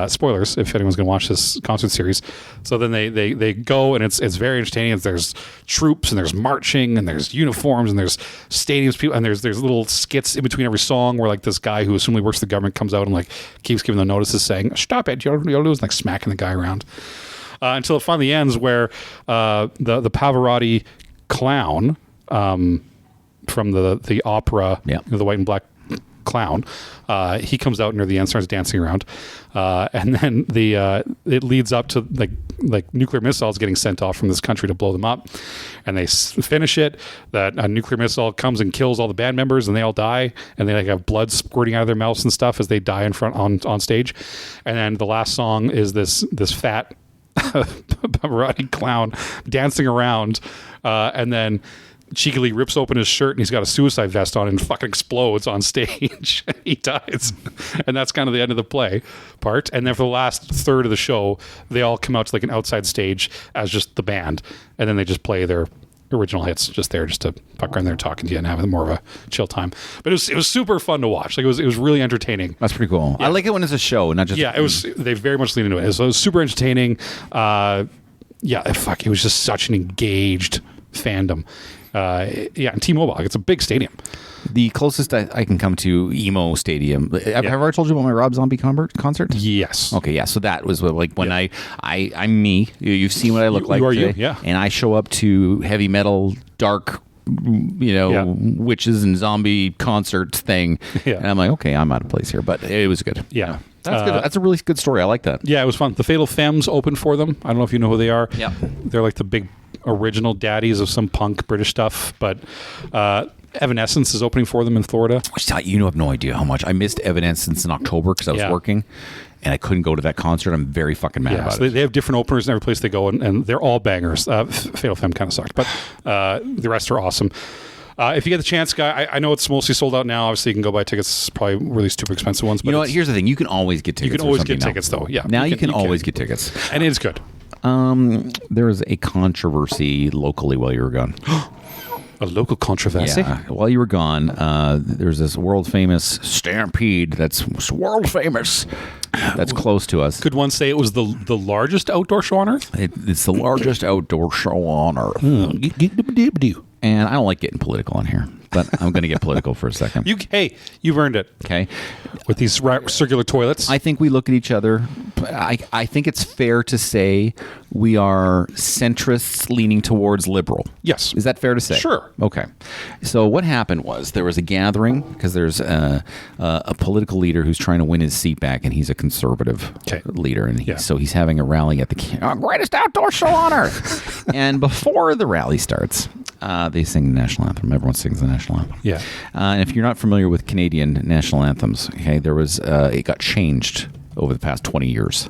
spoilers if anyone's going to watch this concert series. So then they go, and it's very entertaining. There's troops, and there's marching, and there's uniforms, and there's stadiums, people, and there's little skits in between every song where like this guy who assumably works for the government comes out and like keeps giving them notices saying, "Stop it, you'll lose," like smacking the guy around, until it finally ends where the Pavarotti clown from the opera, the white and black clown, he comes out near the end, starts dancing around, and then it leads up to like nuclear missiles getting sent off from this country to blow them up, and they finish it. That a nuclear missile comes and kills all the band members, and they all die, and they like have blood squirting out of their mouths and stuff as they die in front on stage. And then the last song is this fat Pavarotti clown dancing around, and then cheekily rips open his shirt, and he's got a suicide vest on, and fucking explodes on stage. He dies, and that's kind of the end of the play part. And then for the last third of the show, they all come out to like an outside stage as just the band, and then they just play their original hits just there, just to fuck around there talking to you and having more of a chill time. But it was super fun to watch. Like it was really entertaining. That's pretty cool. I like it when it's a show, not just they very much lean into it. So it was super entertaining. It was just such an engaged fandom. And T-Mobile, it's a big stadium. The closest I can come to emo stadium. Have I ever told you about my Rob Zombie concert? Yes. Okay, yeah. So that was like when I'm me. You've seen what I look like. You are today, you, yeah. And I show up to heavy metal, dark, witches and zombie concert thing. Yeah. And I'm like, okay, I'm out of place here. But it was good. Yeah. That's good. That's a really good story. I like that. Yeah, it was fun. The Fatal Femmes opened for them. I don't know if you know who they are. Yeah. They're like the big original daddies of some punk British stuff, but Evanescence is opening for them in Florida. Which you have no idea how much I missed Evanescence in October because I was working, and I couldn't go to that concert. I'm very fucking mad about it. They have different openers in every place they go, and they're all bangers. Fatal Femme kind of sucked, but the rest are awesome. If you get the chance, guy, I know it's mostly sold out now. Obviously, you can go buy tickets, probably really super expensive ones. But you know what? Here's the thing: you can always get tickets. You can always get tickets, though. Yeah, now you can always get tickets, and it is good. There was a controversy locally while you were gone. A local controversy? Yeah. While you were gone, there's this world famous Stampede that's world famous. That's close to us. Could one say it was the largest outdoor show on Earth? It's the largest outdoor show on Earth. And I don't like getting political on here, but I'm going to get political for a second. You've earned it. Okay. With these circular toilets. I think we look at each other. I think it's fair to say we are centrists leaning towards liberal. Yes. Is that fair to say? Sure. Okay. So what happened was there was a gathering because there's a political leader who's trying to win his seat back, and he's a conservative leader. And so he's having a rally at the greatest outdoor show on Earth. And before the rally starts, they sing the national anthem. Everyone sings the national anthem. Yeah. And if you're not familiar with Canadian national anthems, okay, there was it got changed over the past 20 years.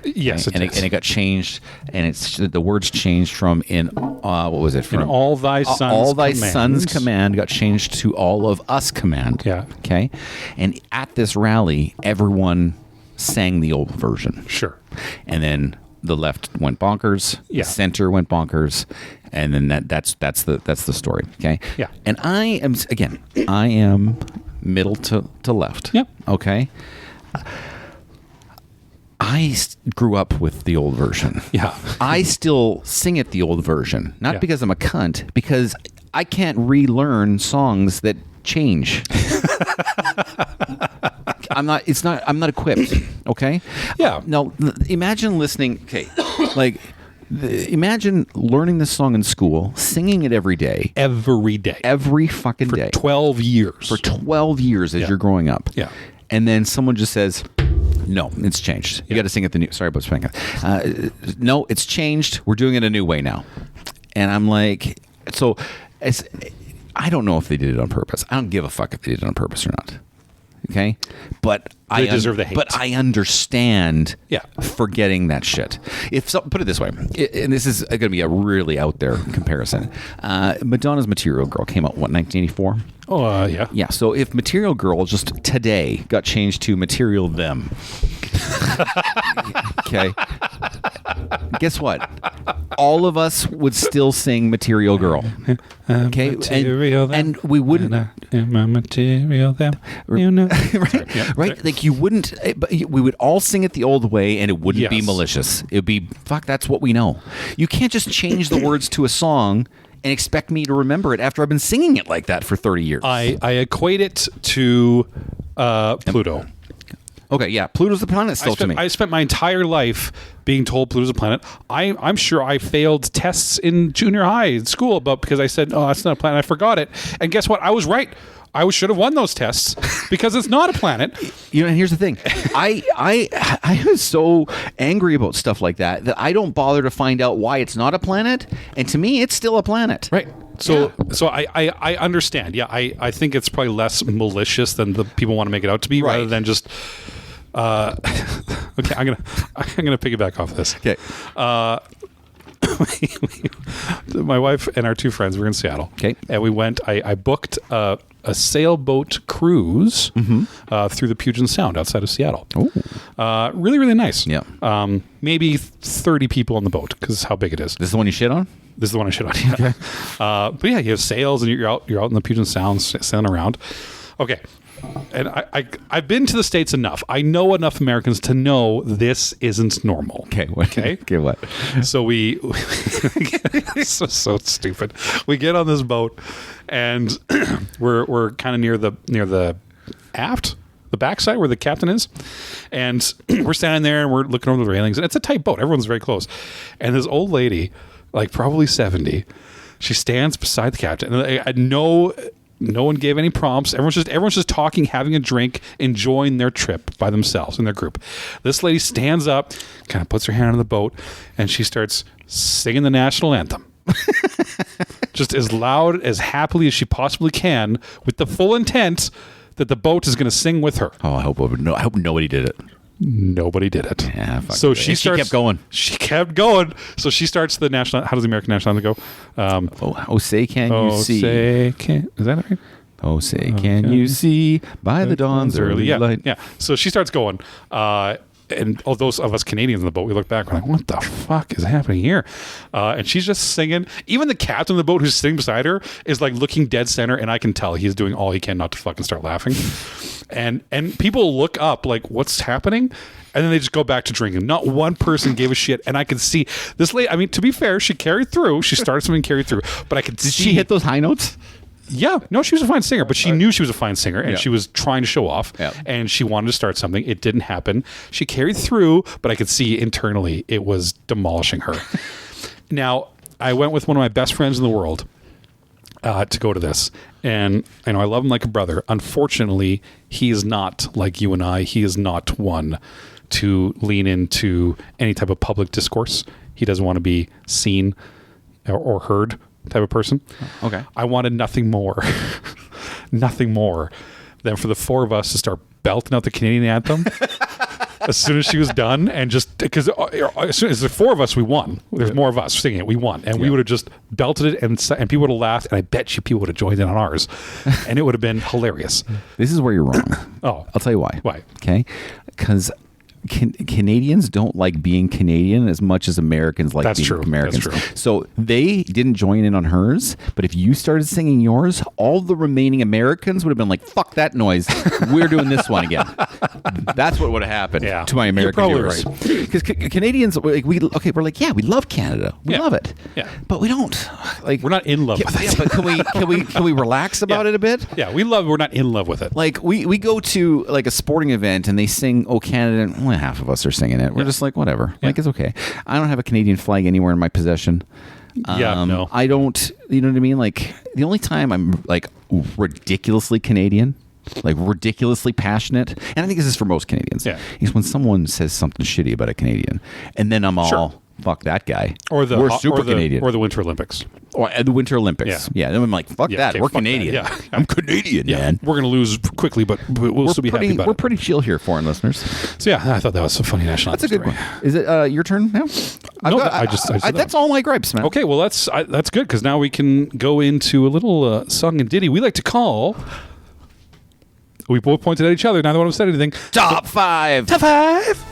Yes, and it got changed, and it's the words changed from what was it? From in all thy sons' command got changed to all of us command. Yeah. Okay. And at this rally, everyone sang the old version. Sure. And then the left went bonkers. Yeah. The center went bonkers. And then that's the story. Okay. Yeah. And I am middle to left. Yep. Okay. I grew up with the old version. Yeah. I still sing it the old version, not because I'm a cunt, because I can't relearn songs that change. I'm not equipped. Okay. Yeah. Now imagine listening. Okay. Imagine learning this song in school, singing it every day. Every fucking day. For 12 years. For 12 years as you're growing up. Yeah. And then someone just says, no, it's changed. You got to sing it the new. Sorry about spelling. No, it's changed. We're doing it a new way now. And I'm like, so I don't know if they did it on purpose. I don't give a fuck if they did it on purpose or not. Okay, but they deserve the hate. But I understand forgetting that shit. Put it this way, and this is going to be a really out there comparison. Madonna's Material Girl came out, 1984? Oh, yeah. Yeah, so if Material Girl just today got changed to Material Them, okay, guess what? All of us would still sing Material Girl. Okay, and we wouldn't. Material Them, you know. Right? Yep. Right? Like you wouldn't, but we would all sing it the old way, and it wouldn't be malicious. It would be, fuck, that's what we know. You can't just change the words to a song and expect me to remember it after I've been singing it like that for 30 years. I equate it to Pluto. Okay, yeah, Pluto's the planet still to me. I spent my entire life being told Pluto's a planet. I'm sure I failed tests in junior high in school because I said, oh, that's not a planet. I forgot it. And guess what? I was right. I should have won those tests because it's not a planet. You know, and here's the thing. I was so angry about stuff like that I don't bother to find out why it's not a planet. And to me, it's still a planet. Right. So I understand. Yeah, I think it's probably less malicious than the people want to make it out to be, rather than just. Okay, I'm gonna piggyback off this. Okay. My wife and our two friends were in Seattle. Okay. And we went. I booked a sailboat cruise through the Puget Sound outside of Seattle. Oh. Really, really nice. Yeah. Maybe 30 people on the boat because how big it is. This is the one you shit on? This is the one I shit on. Yeah. Okay. But yeah, you have sails and you're out in the Puget Sound sailing around. Okay. And I've been to the States enough. I know enough Americans to know this isn't normal. Okay. Okay. What? So so stupid. We get on this boat, and we're kind of near the aft, the backside where the captain is, and we're standing there and we're looking over the railings. And it's a tight boat. Everyone's very close. And this old lady, like probably 70, she stands beside the captain. And no one gave any prompts. Everyone's just talking, having a drink, enjoying their trip by themselves in their group. This lady stands up, kind of puts her hand on the boat, and she starts singing the national anthem. Just as loud, as happily as she possibly can, with the full intent that the boat is going to sing with her. Oh, I hope nobody did it. Nobody did it. Yeah, so she kept going. She kept going. So she starts the national. How does the American national anthem go? Oh, say can you see? Is that right? Oh, say can you see by the dawn's early light? Yeah. So she starts going. And all those of us Canadians in the boat, we look back, we're like, what the fuck is happening here? And she's just singing. Even the captain of the boat who's sitting beside her is like looking dead center, and I can tell he's doing all he can not to fucking start laughing. And people look up like, what's happening? And then they just go back to drinking. Not one person gave a shit. And I could see this lady, I mean, to be fair, she carried through. She started something, carried through. But I could see. Did she hit those high notes? Yeah. No, she was a fine singer, but she knew she was a fine singer, and Yeah. she was trying to show off, Yeah. and she wanted to start something. It didn't happen. She carried through, but I could see internally it was demolishing her. Now, I went with one of my best friends in the world to go to this. And I know I love him like a brother. Unfortunately, he is not like you and I. He is not one to lean into any type of public discourse. He doesn't want to be seen or heard type of person. Okay. I wanted nothing more, nothing more than for the four of us to start belting out the Canadian anthem as soon as she was done, and just because as soon as the four of us, we won. There's more of us singing it. We won, and we would have just belted it, and people would have laughed, and I bet you people would have joined in on ours, and it would have been hilarious. This is where you're wrong. Oh, I'll tell you why. Why? Okay, because Canadians don't like being Canadian as much as Americans like being Americans. That's true. So they didn't join in on hers, but if you started singing yours, all the remaining Americans would have been like, fuck that noise. We're doing this one again. That's what would have happened to my American viewers. Because Canadians, like, we're like, yeah, we love Canada. We love it. Yeah. But we don't. Like, We're not in love with it. Yeah, but can we relax about it a bit? Yeah, we're not in love with it. Like, we go to like a sporting event and they sing "Oh Canada," and only half of us are singing it. We're just like, whatever. Like, it's okay. I don't have a Canadian flag anywhere in my possession. No. I don't. You know what I mean? Like, the only time I'm like ridiculously Canadian, like ridiculously passionate, and I think this is for most Canadians, is when someone says something shitty about a Canadian, and then I'm all, fuck that guy. Or we're super Canadian. Or the Winter Olympics. Or the Winter Olympics. Yeah. Then I'm like, fuck that. Okay, we're fuck Canadian. that. Yeah. I'm Canadian, man. We're going to lose quickly, but we'll still be happy about We're it. pretty chill here, foreign listeners. So yeah, I thought that was a funny national That's a anthem good story. one. Is it your turn now? No, I just said that's all my gripes, man. Okay, well that's good, because now we can go into a little song and ditty we like to call. We both pointed at each other. Neither one of us said anything. Top 5. Top 5.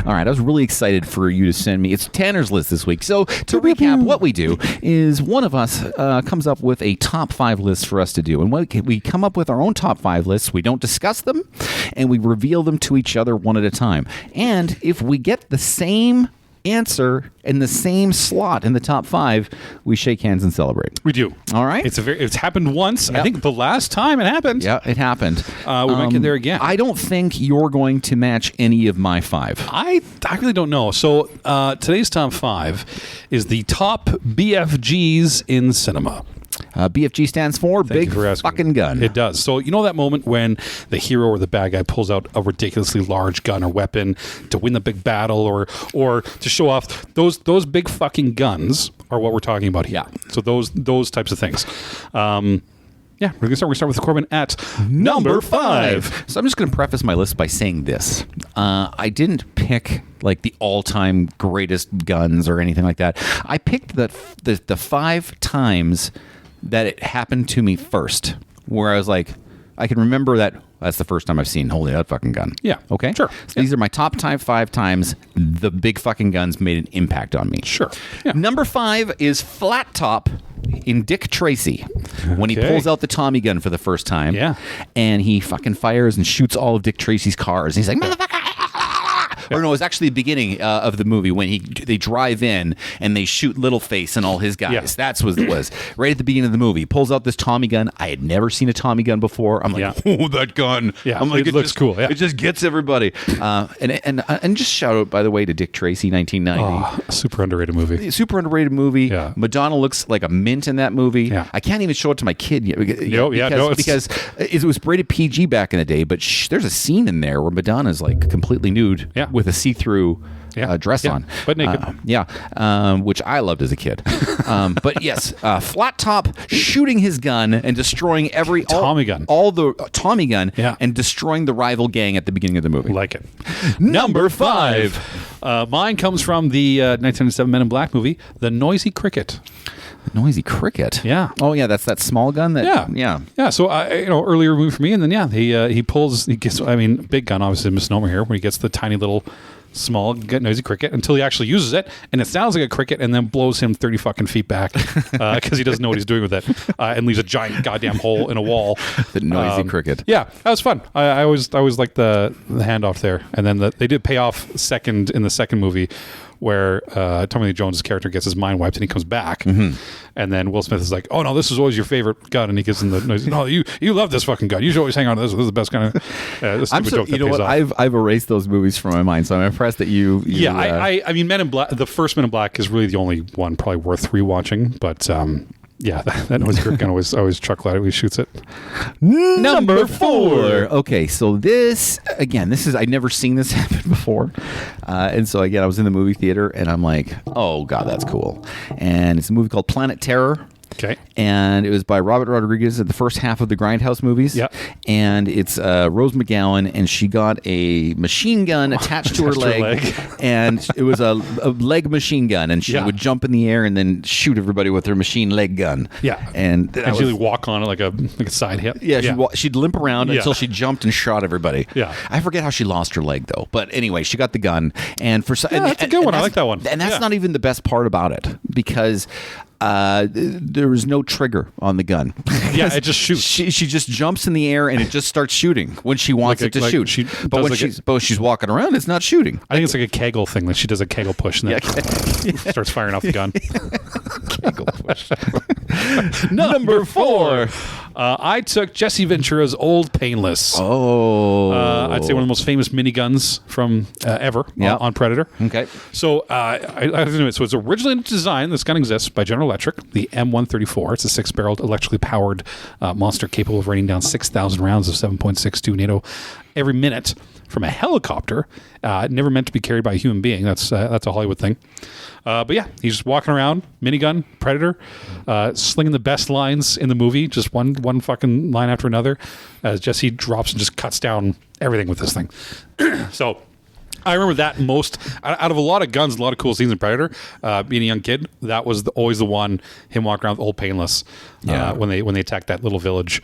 All right, I was really excited for you to send me. It's Tanner's list this week. So to recap, what we do is one of us comes up with a top 5 list for us to do. And we come up with our own top 5 lists. We don't discuss them, and we reveal them to each other one at a time. And if we get the same answer in the same slot in the top 5, we shake hands and celebrate. We do. All right. It's happened once. Yep. I think the last time it happened. Yeah, it happened. We might get there again. I don't think you're going to match any of my 5. I really don't know. So today's top 5 is the top BFGs in cinema. BFG stands for Big Fucking Gun. It does. So you know that moment when the hero or the bad guy pulls out a ridiculously large gun or weapon to win the big battle or to show off those big fucking guns are what we're talking about here. Yeah. So those types of things. Yeah, we're gonna start with Corbyn at number 5. So I'm just going to preface my list by saying this: I didn't pick like the all-time greatest guns or anything like that. I picked the 5 times that it happened to me first, where I was like, I can remember that's the first time I've seen holy that fucking gun. Yeah. Okay. Sure. So these are my top 5 times the big fucking guns made an impact on me. Sure. Yeah. Number 5 is Flat Top in Dick Tracy when he pulls out the Tommy gun for the first time. Yeah. And he fucking fires and shoots all of Dick Tracy's cars. And he's like, motherfucker. Or no, it was actually the beginning of the movie when they drive in and they shoot Littleface and all his guys. Yeah. That's what it was. Right at the beginning of the movie, he pulls out this Tommy gun. I had never seen a Tommy gun before. I'm like, oh, that gun. Yeah, I'm like, it looks cool. Yeah. It just gets everybody. And just shout out, by the way, to Dick Tracy, 1990. Oh, super underrated movie. Super underrated movie. Yeah. Madonna looks like a mint in that movie. Yeah. I can't even show it to my kid yet because it's it was rated PG back in the day. But there's a scene in there where Madonna's like completely nude with a see-through dress on, but naked. Which I loved as a kid. But yes, Flat Top shooting his gun and destroying all the Tommy gun, and destroying the rival gang at the beginning of the movie. Like it. Number 5. Mine comes from the 1997 Men in Black movie, The Noisy Cricket. Noisy cricket. Yeah. Oh yeah, that's that small gun. Yeah. So earlier movie for me, and then he gets. I mean, big gun obviously a misnomer here, where he gets the tiny little small noisy cricket until he actually uses it, and it sounds like a cricket, and then blows him 30 fucking feet back because he doesn't know what he's doing with it, and leaves a giant goddamn hole in a wall. The noisy cricket. Yeah, that was fun. I always liked the handoff there, and then they did pay off in the second movie, where Tommy Lee Jones' character gets his mind wiped and he comes back, and then Will Smith is like, "Oh no, this was always your favorite gun," and he gives him the noise. "No, you love this fucking gun. You should always hang on to this. This is the best gun." You know what? I've erased those movies from my mind, so I'm impressed that you I mean, Men in Black. The first Men in Black is really the only one probably worth rewatching, but. Yeah, that noise cricket gun always chuckle at it when he shoots it. Number 4. Okay, so this is I'd never seen this happen before, and so again I was in the movie theater and I'm like, oh god, that's cool. And it's a movie called Planet Terror. Okay. And it was by Robert Rodriguez at the first half of the Grindhouse movies. Yeah. And it's Rose McGowan, and she got a machine gun attached to her leg. And it was a leg machine gun, and she would jump in the air and then shoot everybody with her machine leg gun. Yeah. And she'd walk on it like a side hip. Yeah, she'd limp around until she jumped and shot everybody. Yeah. I forget how she lost her leg, though. But anyway, she got the gun. And that's a good one. I like that one. And that's not even the best part about it, because there was no trigger on the gun. Yeah, it just shoots. She just jumps in the air and it just starts shooting when she wants it to shoot. But when she's walking around, it's not shooting. I think it's like a Kegel thing. Like she does a Kegel push and then starts firing off the gun. Kegel push. Number 4. I took Jesse Ventura's Old Painless. Oh. I'd say one of the most famous miniguns from ever on Predator. Okay. So so it's originally designed, this gun exists, by General Electric, the M134. It's a 6-barreled electrically powered monster capable of raining down 6,000 rounds of 7.62 NATO every minute from a helicopter. Never meant to be carried by a human being. That's a Hollywood thing. But yeah, he's just walking around, minigun, Predator, slinging the best lines in the movie, just one fucking line after another, as Jesse drops and just cuts down everything with this thing. So I remember that most out of a lot of guns, a lot of cool scenes in Predator. Being a young kid, that was always the one. Him walking around with Old Painless, when they attacked that little village.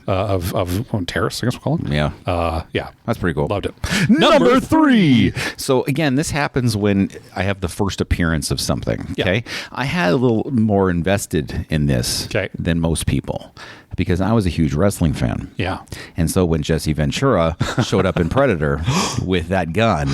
Of terrorists, I guess we'll call them. Yeah, that's pretty cool. Loved it. Number 3. So again, this happens when I have the first appearance of something. Okay, I had a little more invested in this than most people, because I was a huge wrestling fan. Yeah. And so when Jesse Ventura showed up in Predator with that gun,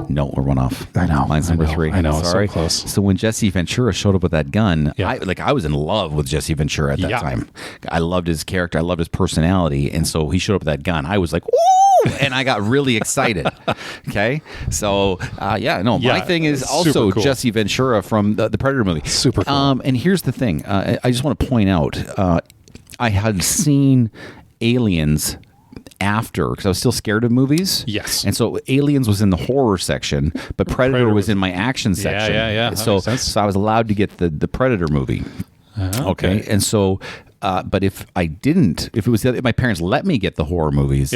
no, we're one off. I know. Mine's number 3. I know. Sorry. So close. So when Jesse Ventura showed up with that gun, I was in love with Jesse Ventura at that time. I loved his character. I loved his personality. And so he showed up with that gun. I was like, ooh! And I got really excited. Okay? So, my thing is also cool. Jesse Ventura from the Predator movie. Super cool. And here's the thing. I just want to point out, I had seen Aliens after, because I was still scared of movies. Yes. And so Aliens was in the horror section, but Predator was in my action section. Yeah. So I was allowed to get the Predator movie. Okay. And so, but if I didn't, if my parents let me get the horror movies,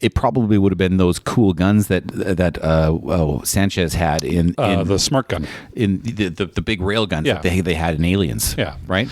it probably would have been those cool guns that Sanchez had in the smart gun, in the big rail guns that they had in Aliens. Yeah. Right.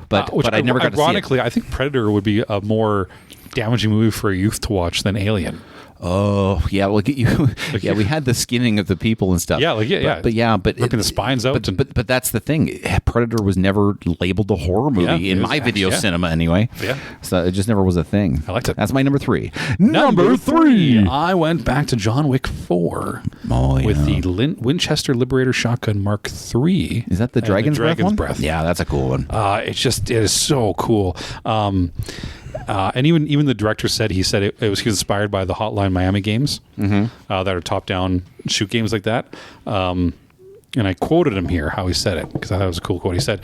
But I never got to see it. Ironically, I think Predator would be a more damaging movie for a youth to watch than Alien. Oh yeah, well, we had the skinning of the people and stuff. But ripping the spines out. But that's the thing. Predator was never labeled a horror movie in my video cinema anyway. Yeah, so it just never was a thing. I liked it. That's my number 3. Number 3. I went back to John Wick 4 with the Winchester Liberator Shotgun Mark III. Is that the Dragon's Breath? Yeah, that's a cool one. It is so cool. And even the director said he was inspired by the Hotline Miami games that are top-down shoot games like that. And I quoted him here how he said it, because I thought it was a cool quote. He said,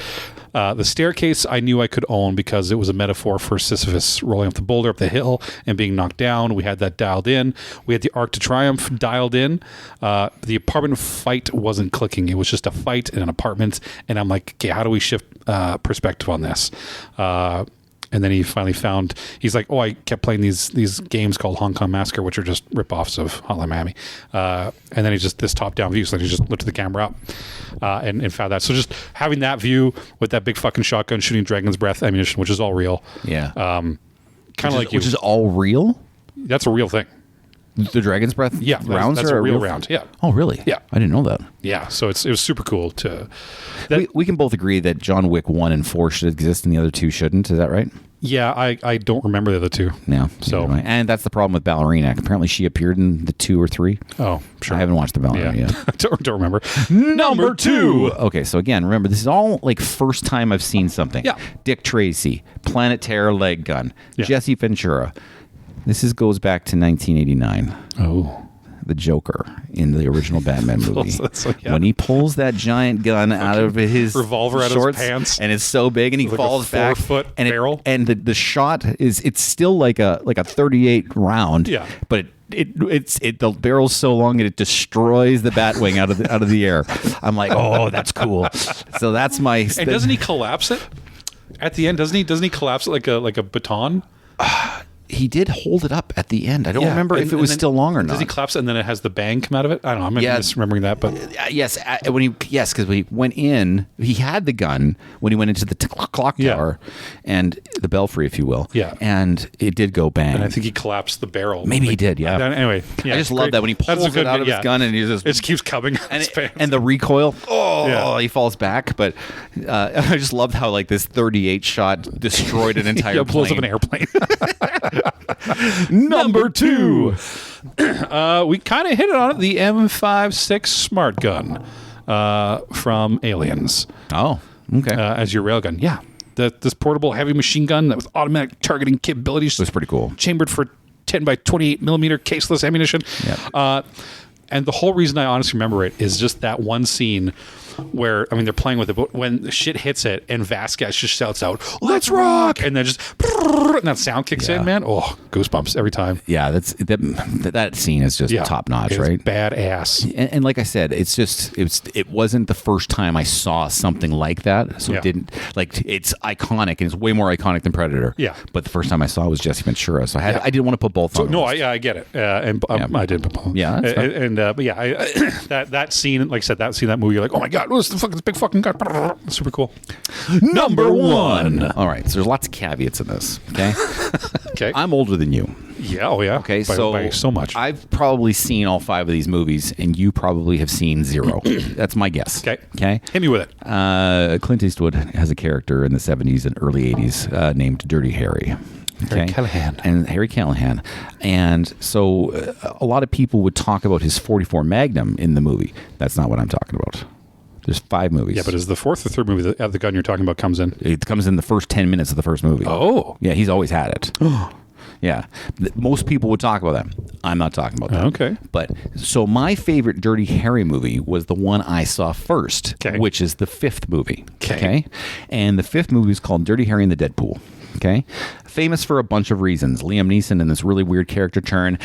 "The staircase I knew I could own because it was a metaphor for Sisyphus rolling up the boulder up the hill and being knocked down. We had that dialed in. We had the Arc to Triumph dialed in. The apartment fight wasn't clicking. It was just a fight in an apartment." And I'm like, okay, how do we shift perspective on this? And then he finally found, he's like, oh, I kept playing these games called Hong Kong Massacre, which are just rip-offs of Hotline Miami. And then he just, this top-down view, so then he just lifted the camera up and found that. So just having that view with that big fucking shotgun shooting dragon's breath ammunition, which is all real. Yeah. Kind of like you. Which is all real? That's a real thing. The dragon's breath rounds that's are a real round. Yeah. Oh, really? Yeah. I didn't know that. Yeah. So it was super cool to... We can both agree that John Wick 1 and 4 should exist and the other two shouldn't. Is that right? Yeah, I don't remember the other two. Yeah. So, and that's the problem with Ballerina. Apparently she appeared in the 2 or 3. Oh, sure. I haven't watched the Ballerina yet. don't remember. Number 2. Okay, so again, remember, this is all like first time I've seen something. Yeah. Dick Tracy, Planet Terror leg gun, Yeah. Jesse Ventura. Goes back to 1989. Oh. The Joker in the original Batman movie. When he pulls that giant gun out of his revolver out shorts, of his pants, and it's so big, and he like falls back, 4-foot and barrel, and the shot it's still like a 38 round, yeah, but the barrel's so long that it destroys the Batwing out of the air. I'm like, oh, that's cool. So that's my. And doesn't he collapse it at the end? Doesn't he collapse it like a baton? He did hold it up at the end. I don't remember if it was still long or not. Does he collapse it and then it has the bang come out of it? I don't know. I'm misremembering that, but yes, because when he went in, he had the gun when he went into the clock tower and the belfry, if you will. Yeah, and it did go bang. And I think he collapsed the barrel. Maybe he did. Yeah. Anyway, I just love that when he pulls it out of his gun and he just keeps coming. And the recoil. He falls back. But I just loved how like this 38 shot destroyed an entire blows plane. up an airplane. Number 2. We kind of hit it on it. The M56 smart gun from Aliens. Oh, okay. As your railgun. Yeah. This portable heavy machine gun that with automatic targeting capabilities. It was pretty cool. Chambered for 10 by 28 millimeter caseless ammunition. Yep. And the whole reason I honestly remember it is just that one scene where, I mean, they're playing with it, but when shit hits it and Vasquez just shouts out, "Let's rock!" And then just, and that sound kicks in, man. Oh, goosebumps every time. Yeah, that scene is just top notch, right? Badass. And like I said, it wasn't the first time I saw something like that, so it didn't, like, it's iconic and it's way more iconic than Predator. Yeah. But the first time I saw it was Jesse Ventura, so I didn't want to put both on. No, I get it, I did put both. Yeah, but yeah, that scene, like I said, that movie, you're like, oh my god, what's this big fucking gun? Super cool. Number 1. All right, so there's lots of caveats in this. Okay. Okay. I'm older than you. Yeah. Oh yeah. Okay. By so much. I've probably seen all 5 of these movies, and you probably have seen 0. That's my guess. Okay. Okay. Hit me with it. Clint Eastwood has a character in the 70s and early 80s named Dirty Harry. Harry Callahan. And Harry Callahan. And so a lot of people would talk about his .44 Magnum in the movie. That's not what I'm talking about. There's 5 movies. Yeah, but is the 4th or 3rd movie the gun you're talking about comes in? It comes in the first 10 minutes of the first movie. Oh. Yeah, he's always had it. Yeah. Most people would talk about that. I'm not talking about that. Okay. But so my favorite Dirty Harry movie was the one I saw first, which is the 5th movie. Okay. And the 5th movie is called Dirty Harry and the Deadpool. Okay. Famous for a bunch of reasons. Liam Neeson in this really weird character turn.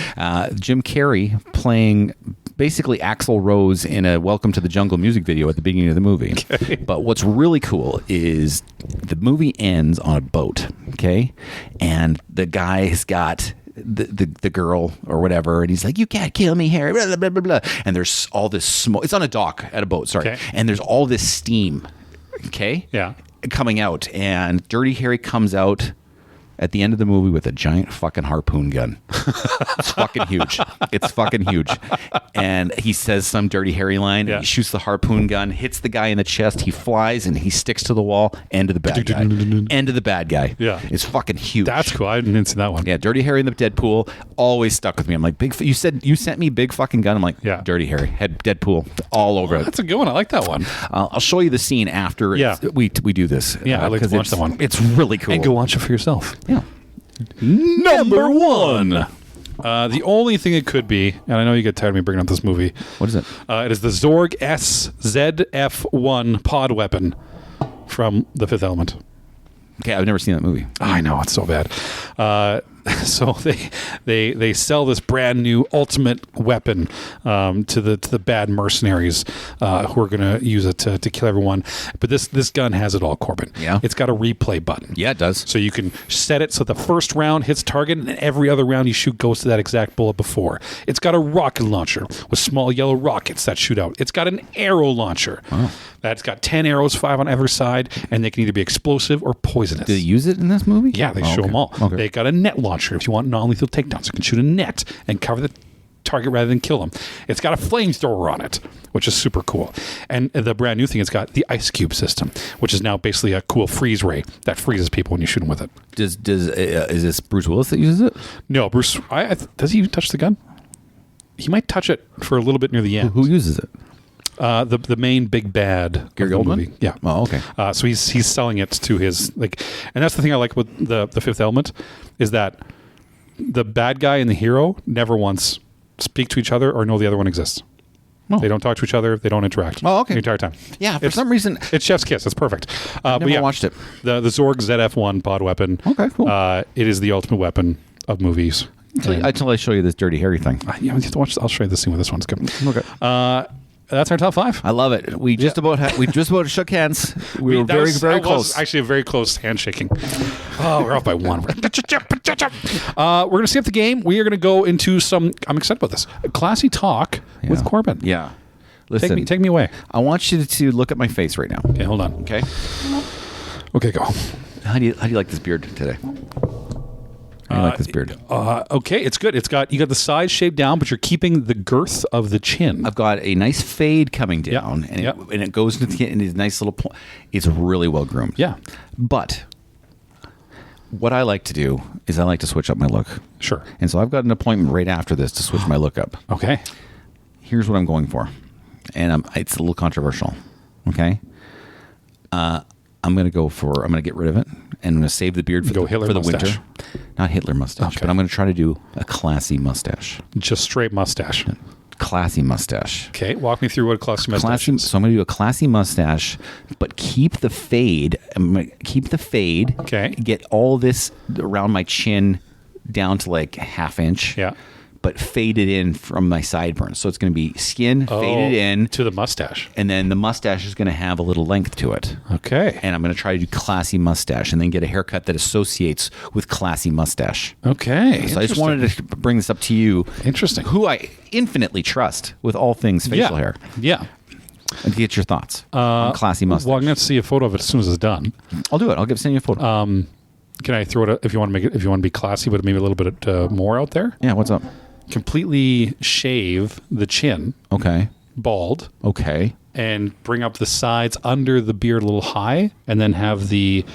Jim Carrey playing basically Axl Rose in a Welcome to the Jungle music video at the beginning of the movie. Okay. But what's really cool is the movie ends on a boat, okay? And the guy has got the girl or whatever, and he's like, "You can't kill me, Harry," blah, blah, blah, blah. And there's all this smoke. It's on a dock at a boat, sorry. Okay. And there's all this steam, okay? Yeah. Coming out, and Dirty Harry comes out at the end of the movie with a giant fucking harpoon gun. It's fucking huge. It's fucking huge. And he says some Dirty Harry line. Yeah. He shoots the harpoon gun, hits the guy in the chest. He flies and he sticks to the wall. End of the bad guy. End of the bad guy. Yeah. It's fucking huge. That's cool. I didn't see that one. Yeah, Dirty Harry and the Deadpool always stuck with me. I'm like, you sent me big fucking gun. I'm like, yeah. Dirty Harry, Deadpool, all over it. That's a good one. I like that one. I'll show you the scene after we do this. Yeah, I'd like to watch that one. It's really cool. And go watch it for yourself. Yeah. Number 1. The only thing it could be, and I know you get tired of me bringing up this movie. What is it? It is the Zorg SZF-1 pod weapon from The Fifth Element. Okay, I've never seen that movie. I know, it's so bad. So they sell this brand new ultimate weapon to the bad mercenaries who are going to use it to kill everyone. But this gun has it all, Corbin. Yeah. It's got a replay button. Yeah, it does. So you can set it so the first round hits target, and every other round you shoot goes to that exact bullet before. It's got a rocket launcher with small yellow rockets that shoot out. It's got an arrow launcher. Oh. That's got 10 arrows, 5 on every side, and they can either be explosive or poisonous. Did they use it in this movie? Yeah, they show them all. Okay. They got a net launcher if you want non-lethal takedowns. You can shoot a net and cover the target rather than kill them. It's got a flamethrower on it, which is super cool. And the brand new thing, it's got the ice cube system, which is now basically a cool freeze ray that freezes people when you shoot them with it. Is this Bruce Willis that uses it? No, Bruce. Does he even touch the gun? He might touch it for a little bit near the end. Who uses it? The main big bad Gary of the Oldman? movie. Yeah. Oh, okay. So he's selling it to his and that's the thing I like with the Fifth Element is that the bad guy and the hero never once speak to each other or know the other one exists. Oh. They don't talk to each other. They don't interact. Oh, okay. The entire time. Yeah, for some reason it's Chef's Kiss. It's perfect. I've never watched it. The Zorg ZF-1 pod weapon. Okay, cool. It is the ultimate weapon of movies. Until I show you this Dirty Harry thing. Yeah, you have to watch. I'll show you this thing with this one. It's good. Okay. That's our top 5. I love it. We just about shook hands. We were very close. Was actually a very close handshaking. Oh, we're off by 1. We're going to see up the game. We are going to go into some. I'm excited about this. Classy talk with Corbin. Yeah. Listen, take me away. I want you to look at my face right now. Okay, hold on. Okay. Okay, go. How do you like this beard today? I like this beard. Okay, it's good. You got the sides shaved down, but you're keeping the girth of the chin. I've got a nice fade coming down, and it goes into these nice little. It's really well groomed. Yeah, but what I like to do is I like to switch up my look. Sure. And so I've got an appointment right after this to switch my look up. Okay. Here's what I'm going for, and it's a little controversial. Okay. I'm going to get rid of it, and I'm going to save the beard for the winter. Not Hitler mustache, but I'm going to try to do a classy mustache. Just straight mustache. Classy mustache. Okay, walk me through what a classy mustache is. So I'm going to do a classy mustache, but keep the fade. I'm going to keep the fade. Okay. Get all this around my chin down to like ½ inch. Yeah. But faded in from my sideburns. So it's going to be skin faded in. To the mustache. And then the mustache is going to have a little length to it. Okay. And I'm going to try to do classy mustache and then get a haircut that associates with classy mustache. Okay. So I just wanted to bring this up to you. Interesting. Who I infinitely trust with all things facial hair. Yeah. And to get your thoughts on classy mustache. Well, I'm going to see a photo of it as soon as it's done. I'll do it. I'll send you a photo. Can I throw it if you want to be classy, but maybe a little bit more out there? Yeah, what's up? Completely shave the chin. Okay. Bald. Okay. And bring up the sides under the beard a little high, and then have the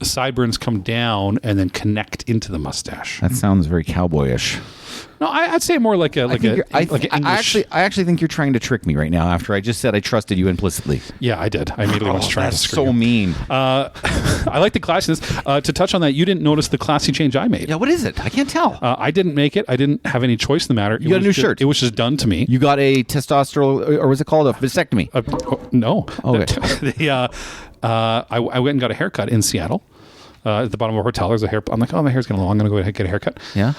sideburns come down and then connect into the mustache. That sounds very cowboyish. No, I'd say more like an English. I actually think you're trying to trick me right now. After I just said I trusted you implicitly. Yeah, I did. I immediately was trying to screw you. That's so mean. I like the classiness. To touch on that, you didn't notice the classy change I made. Yeah, what is it? I can't tell. I didn't make it. I didn't have any choice in the matter. You got a new shirt. It was just done to me. You got a testosterone, or was it called a vasectomy? No. Okay. I went and got a haircut in Seattle. At the bottom of a hotel, there's a hair. I'm like, oh, my hair's getting long. I'm going to go ahead and get a haircut. Yeah.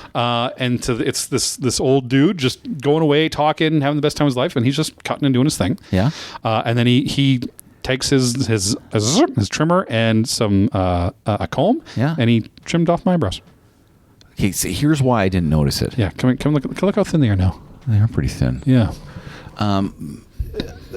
And it's this old dude just going away, talking, having the best time of his life, and he's just cutting and doing his thing. Yeah. And then he takes his trimmer and some a comb. Yeah. And he trimmed off my eyebrows. Okay. So here's why I didn't notice it. Yeah. Come look how thin they are now. They are pretty thin. Yeah.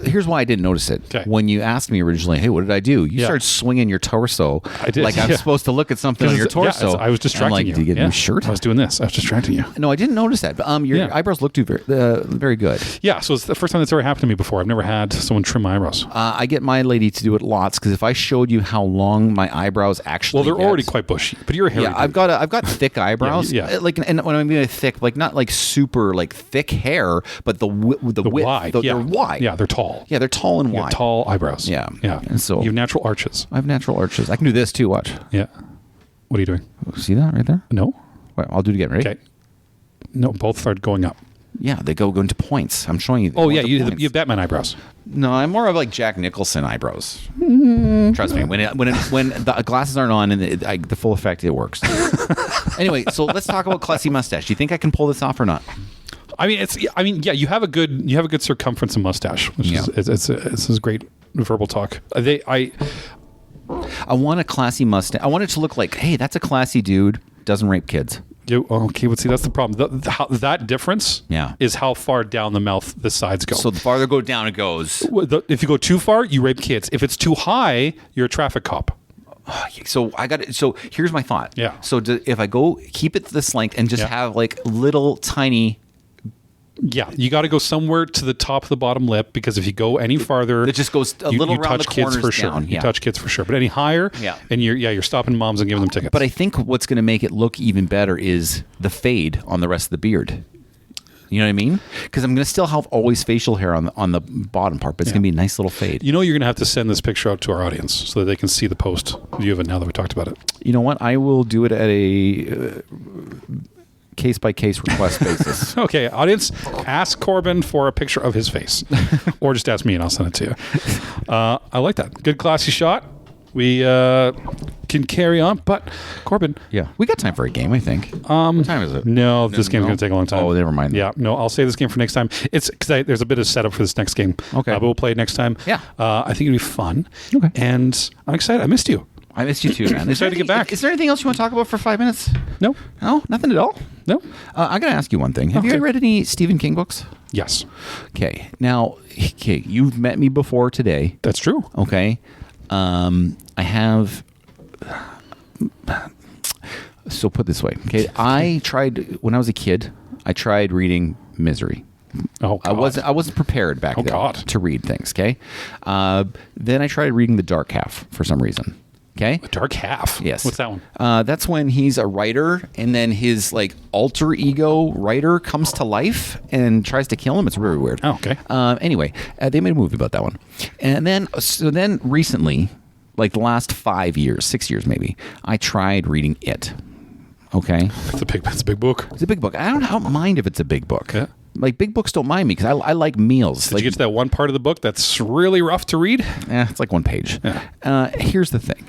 Here's why I didn't notice it. Okay. When you asked me originally, hey, what did I do? You started swinging your torso. I did. Like I'm supposed to look at something on your torso. I was distracting you. Did you get a new shirt? I was doing this. I was distracting you. No, I didn't notice that. But your eyebrows look very good. Yeah, so it's the first time that's ever happened to me before. I've never had someone trim my eyebrows. I get my lady to do it lots because if I showed you how long my eyebrows actually they're already quite bushy, but you're a hairy dude. I've got thick eyebrows. Yeah. Like, and when I mean thick, like not like super like thick hair, but the width. Wide. They're wide. Yeah, they're tall. Yeah, they're tall and wide. Tall eyebrows. Yeah. Yeah. And so you have natural arches. I have natural arches. I can do this too. Watch. Yeah. What are you doing? See that right there? No. Wait, I'll do it again. Ready? Okay. No, both are going up. Yeah, they go into points. I'm showing you. Oh yeah, you have Batman eyebrows. No, I'm more of like Jack Nicholson eyebrows. Trust me, when the glasses aren't on and the full effect, it works. Anyway, so let's talk about klutzy mustache. Do you think I can pull this off or not? I mean, yeah, you have a good circumference and mustache, which is great verbal talk. I want a classy mustache. I want it to look like, hey, that's a classy dude. Doesn't rape kids. Okay, but see, that's the problem. That difference is how far down the mouth the sides go. So the farther go down it goes. If you go too far, you rape kids. If it's too high, you're a traffic cop. So So here's my thought. Yeah. So if I go keep it this length and just have like little tiny. Yeah, you got to go somewhere to the top of the bottom lip, because if you go any farther, it just goes a little you around touch the kids corners for sure. down. You touch kids for sure, but any higher, and you're stopping moms and giving them tickets. But I think what's going to make it look even better is the fade on the rest of the beard. You know what I mean? Because I'm going to still have always facial hair on the bottom part, but it's going to be a nice little fade. You know, you're going to have to send this picture out to our audience so that they can see the post view of it now that we talked about it. You know what? I will do it at a case-by-case request basis. Okay, audience, ask Corbyn for a picture of his face. Or just ask me and I'll send it to you. I like that. Good classy shot. We can carry on, but Corbyn. Yeah, we got time for a game, I think. What time is it? No, this game's going to take a long time. Oh, never mind. Yeah, no, I'll save this game for next time. It's because there's a bit of setup for this next game. Okay. But we'll play it next time. Yeah. I think it'll be fun. Okay. And I'm excited. I missed you. I missed you too, man. I'm excited to get back. Is there anything else you want to talk about for 5 minutes? No. No? Nothing at all? No. I got to ask you one thing. Have you read any Stephen King books? Yes. Okay. Now, you've met me before today. That's true. Okay. I have... So put this way. Okay. When I was a kid, I tried reading Misery. Oh, God. I wasn't prepared back then to read things. Okay. Then I tried reading The Dark Half for some reason. Okay. The Dark Half. Yes. What's that one? That's when he's a writer, and then his like alter ego writer comes to life and tries to kill him. It's really weird. Oh, okay. Anyway, they made a movie about that one, and then recently, like the last 5 years, 6 years maybe, I tried reading it. Okay. It's a big book. It's a big book. I don't mind if it's a big book. Yeah. Like big books don't mind me because I like meals. Did you get to that one part of the book that's really rough to read? Yeah, it's like one page. Yeah. Here's the thing.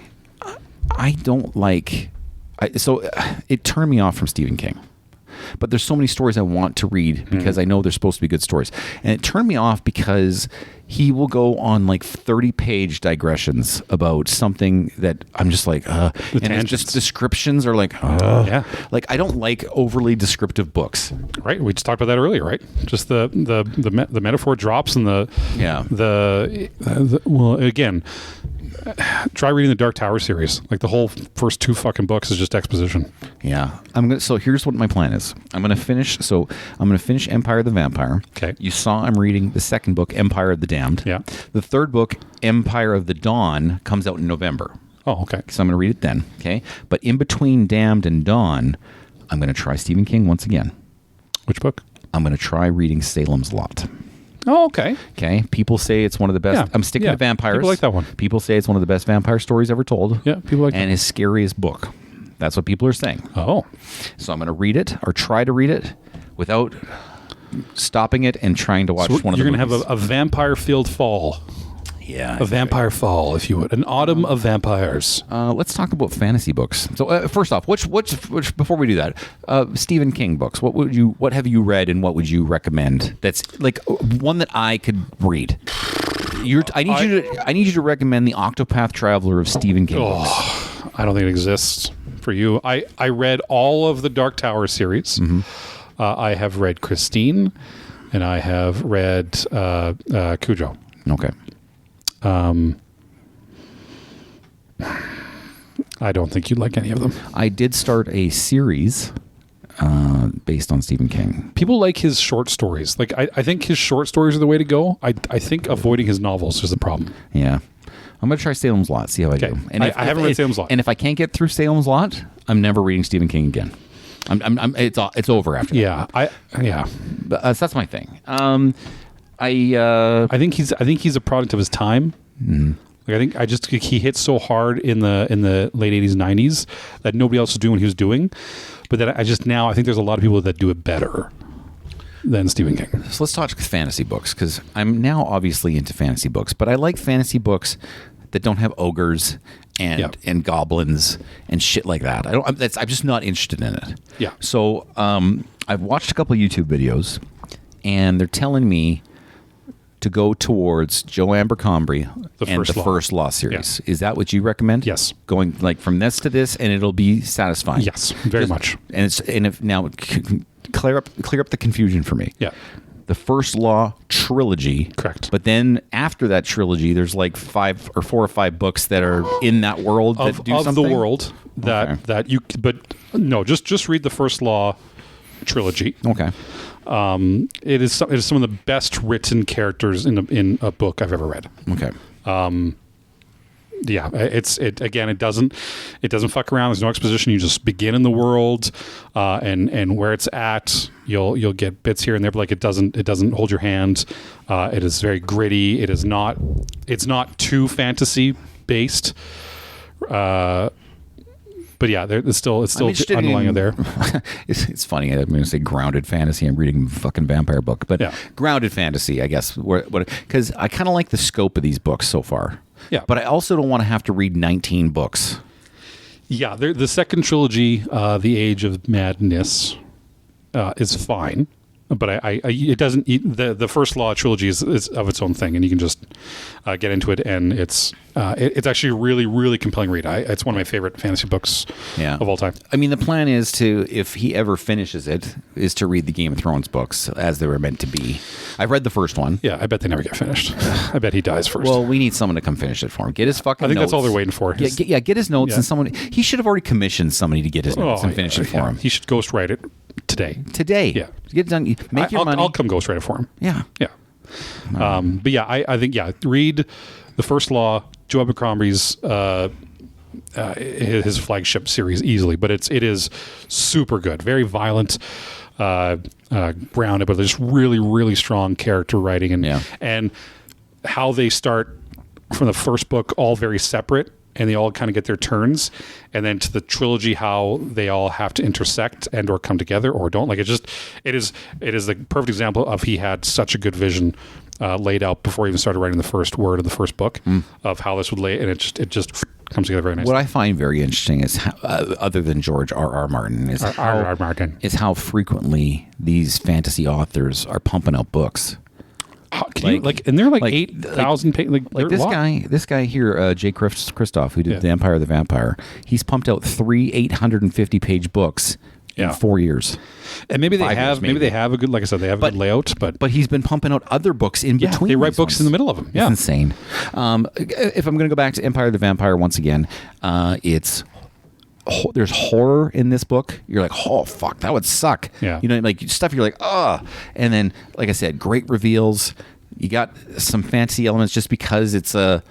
I don't like... it turned me off from Stephen King. But there's so many stories I want to read because I know they're supposed to be good stories. And it turned me off because he will go on like 30-page digressions about something that I'm just like, and it's just descriptions are like, yeah. Like I don't like overly descriptive books. Right. We just talked about that earlier, right? Just the metaphor drops and well, again, try reading the Dark Tower series. Like the whole first 2 fucking books is just exposition. Yeah. So here's what my plan is. I'm going to finish Empire of the Vampire. Okay. You saw I'm reading the second book, Empire of the Damned. Yeah. The third book, Empire of the Dawn, comes out in November. Oh, okay. So I'm going to read it then. Okay. But in between Damned and Dawn, I'm going to try Stephen King once again. Which book? I'm going to try reading Salem's Lot. Oh, okay. Okay. People say it's one of the best. Yeah. I'm sticking to vampires. People like that one. People say it's one of the best vampire stories ever told. Yeah, people like that. And his scariest book. That's what people are saying. Oh. So I'm going to read it or try to read it without stopping it and trying to watch one of the movies. You're going to have a vampire-filled fall. Yeah. A vampire fall, if you would. An autumn of vampires. Let's talk about fantasy books. So first off, which before we do that, Stephen King books. What have you read and what would you recommend? That's like one that I could read. I need you to recommend The Octopath Traveler of Stephen King books. I don't think it exists for you. I read all of the Dark Tower series. Mm-hmm. I have read Christine, and I have read Cujo. Okay. I don't think you'd like any of them. I did start a series based on Stephen King. People like his short stories. Like I think his short stories are the way to go. I think avoiding his novels is the problem. Yeah. I'm going to try Salem's Lot, see how I do. And I haven't read Salem's Lot. And if I can't get through Salem's Lot, I'm never reading Stephen King again. It's over after that. Yeah. But, so that's my thing. I think he's a product of his time. Mm-hmm. Like I think he hit so hard in the late 80s, 90s that nobody else was doing what he was doing. But then I think there's a lot of people that do it better. than Stephen King. So let's talk fantasy books, because I'm now obviously into fantasy books, but I like fantasy books that don't have ogres and goblins and shit like that. I'm just not interested in it. Yeah. So I've watched a couple of YouTube videos, and they're telling me to go towards Joe Abercrombie and the First Law series. Yeah. Is that what you recommend? Yes. Going like from this to this, and it'll be satisfying. Yes, very much. And if now clear up the confusion for me. Yeah. The First Law trilogy. Correct. But then after that trilogy, there's like 4 or 5 books that are in that world that do something. Of the world that you. But no, just read the First Law trilogy. Okay. It is some of the best written characters in a book I've ever read. Okay. Yeah, it doesn't fuck around. There's no exposition. You just begin in the world, and where it's at, you'll get bits here and there, but like it doesn't hold your hand. It is very gritty. It's not too fantasy based. But yeah, it's still underlying in there. It's funny. I'm going to say grounded fantasy. I'm reading a fucking vampire book, but grounded fantasy, I guess. Because I kind of like the scope of these books so far. Yeah, but I also don't want to have to read 19 books. Yeah, the second trilogy, The Age of Madness, is fine. But it doesn't. The First Law trilogy is of its own thing, and you can just get into it, and it's actually a really, really compelling read. It's one of my favorite fantasy books of all time. I mean, the plan is to, if he ever finishes it, is to read the Game of Thrones books as they were meant to be. I've read the first one. Yeah, I bet they never get finished. I bet he dies first. Well, we need someone to come finish it for him. Get his fucking notes. I think that's all they're waiting for. Get his notes, and someone. He should have already commissioned somebody to get his notes and finish it for him. He should ghostwrite it today. Yeah. Get it done. Make your money. I'll come ghostwrite it for him. Yeah. Yeah. But yeah, I think, read the First Law, Joe Abercrombie's his flagship series easily, but it is super good, very violent, grounded, but there's really, really strong character writing and how they start from the first book all very separate, and they all kind of get their turns, and then to the trilogy, how they all have to intersect and or come together or don't. Like it is the perfect example of he had such a good vision laid out before he even started writing the first word of the first book of how this would lay, and it just comes together very nicely. What I find very interesting is how, other than George R.R. Martin, is how frequently these fantasy authors are pumping out books. And they're like 8,000 pages. This guy here, Jay Kristoff, who did The Empire of the Vampire, he's pumped out 3 850-page books in 4 years. And maybe they have a good, like I said, they have a good layout, but he's been pumping out other books in between. They write books in the middle of them. Yeah, it's insane. If I'm going to go back to Empire of the Vampire once again, there's horror in this book. You're like, oh fuck, that would suck. Yeah. You know, like stuff you're like, oh. And then, like I said, great reveals. You got some fantasy elements just because it's in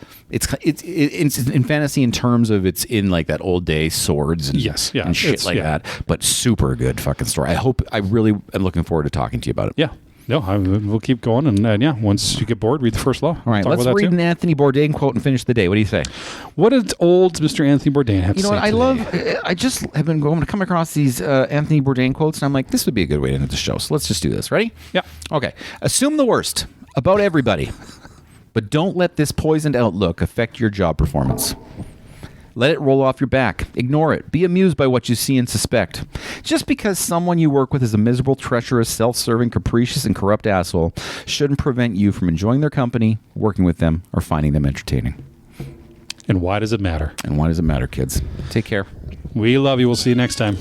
fantasy in terms of it's in like that old day swords and and shit like that. But super good fucking story. I really am looking forward to talking to you about it. Yeah. No, we'll keep going, and once you get bored, read the First Law. All right, let's read an Anthony Bourdain quote and finish the day. What do you say? What did old Mr. Anthony Bourdain have to say? You know what? I just have been going to come across these Anthony Bourdain quotes, and I'm like, this would be a good way to end the show. So let's just do this. Ready? Yeah. Okay. Assume the worst about everybody, but don't let this poisoned outlook affect your job performance. Let it roll off your back. Ignore it. Be amused by what you see and suspect. Just because someone you work with is a miserable, treacherous, self-serving, capricious, and corrupt asshole shouldn't prevent you from enjoying their company, working with them, or finding them entertaining. And why does it matter? And why does it matter, kids? Take care. We love you. We'll see you next time.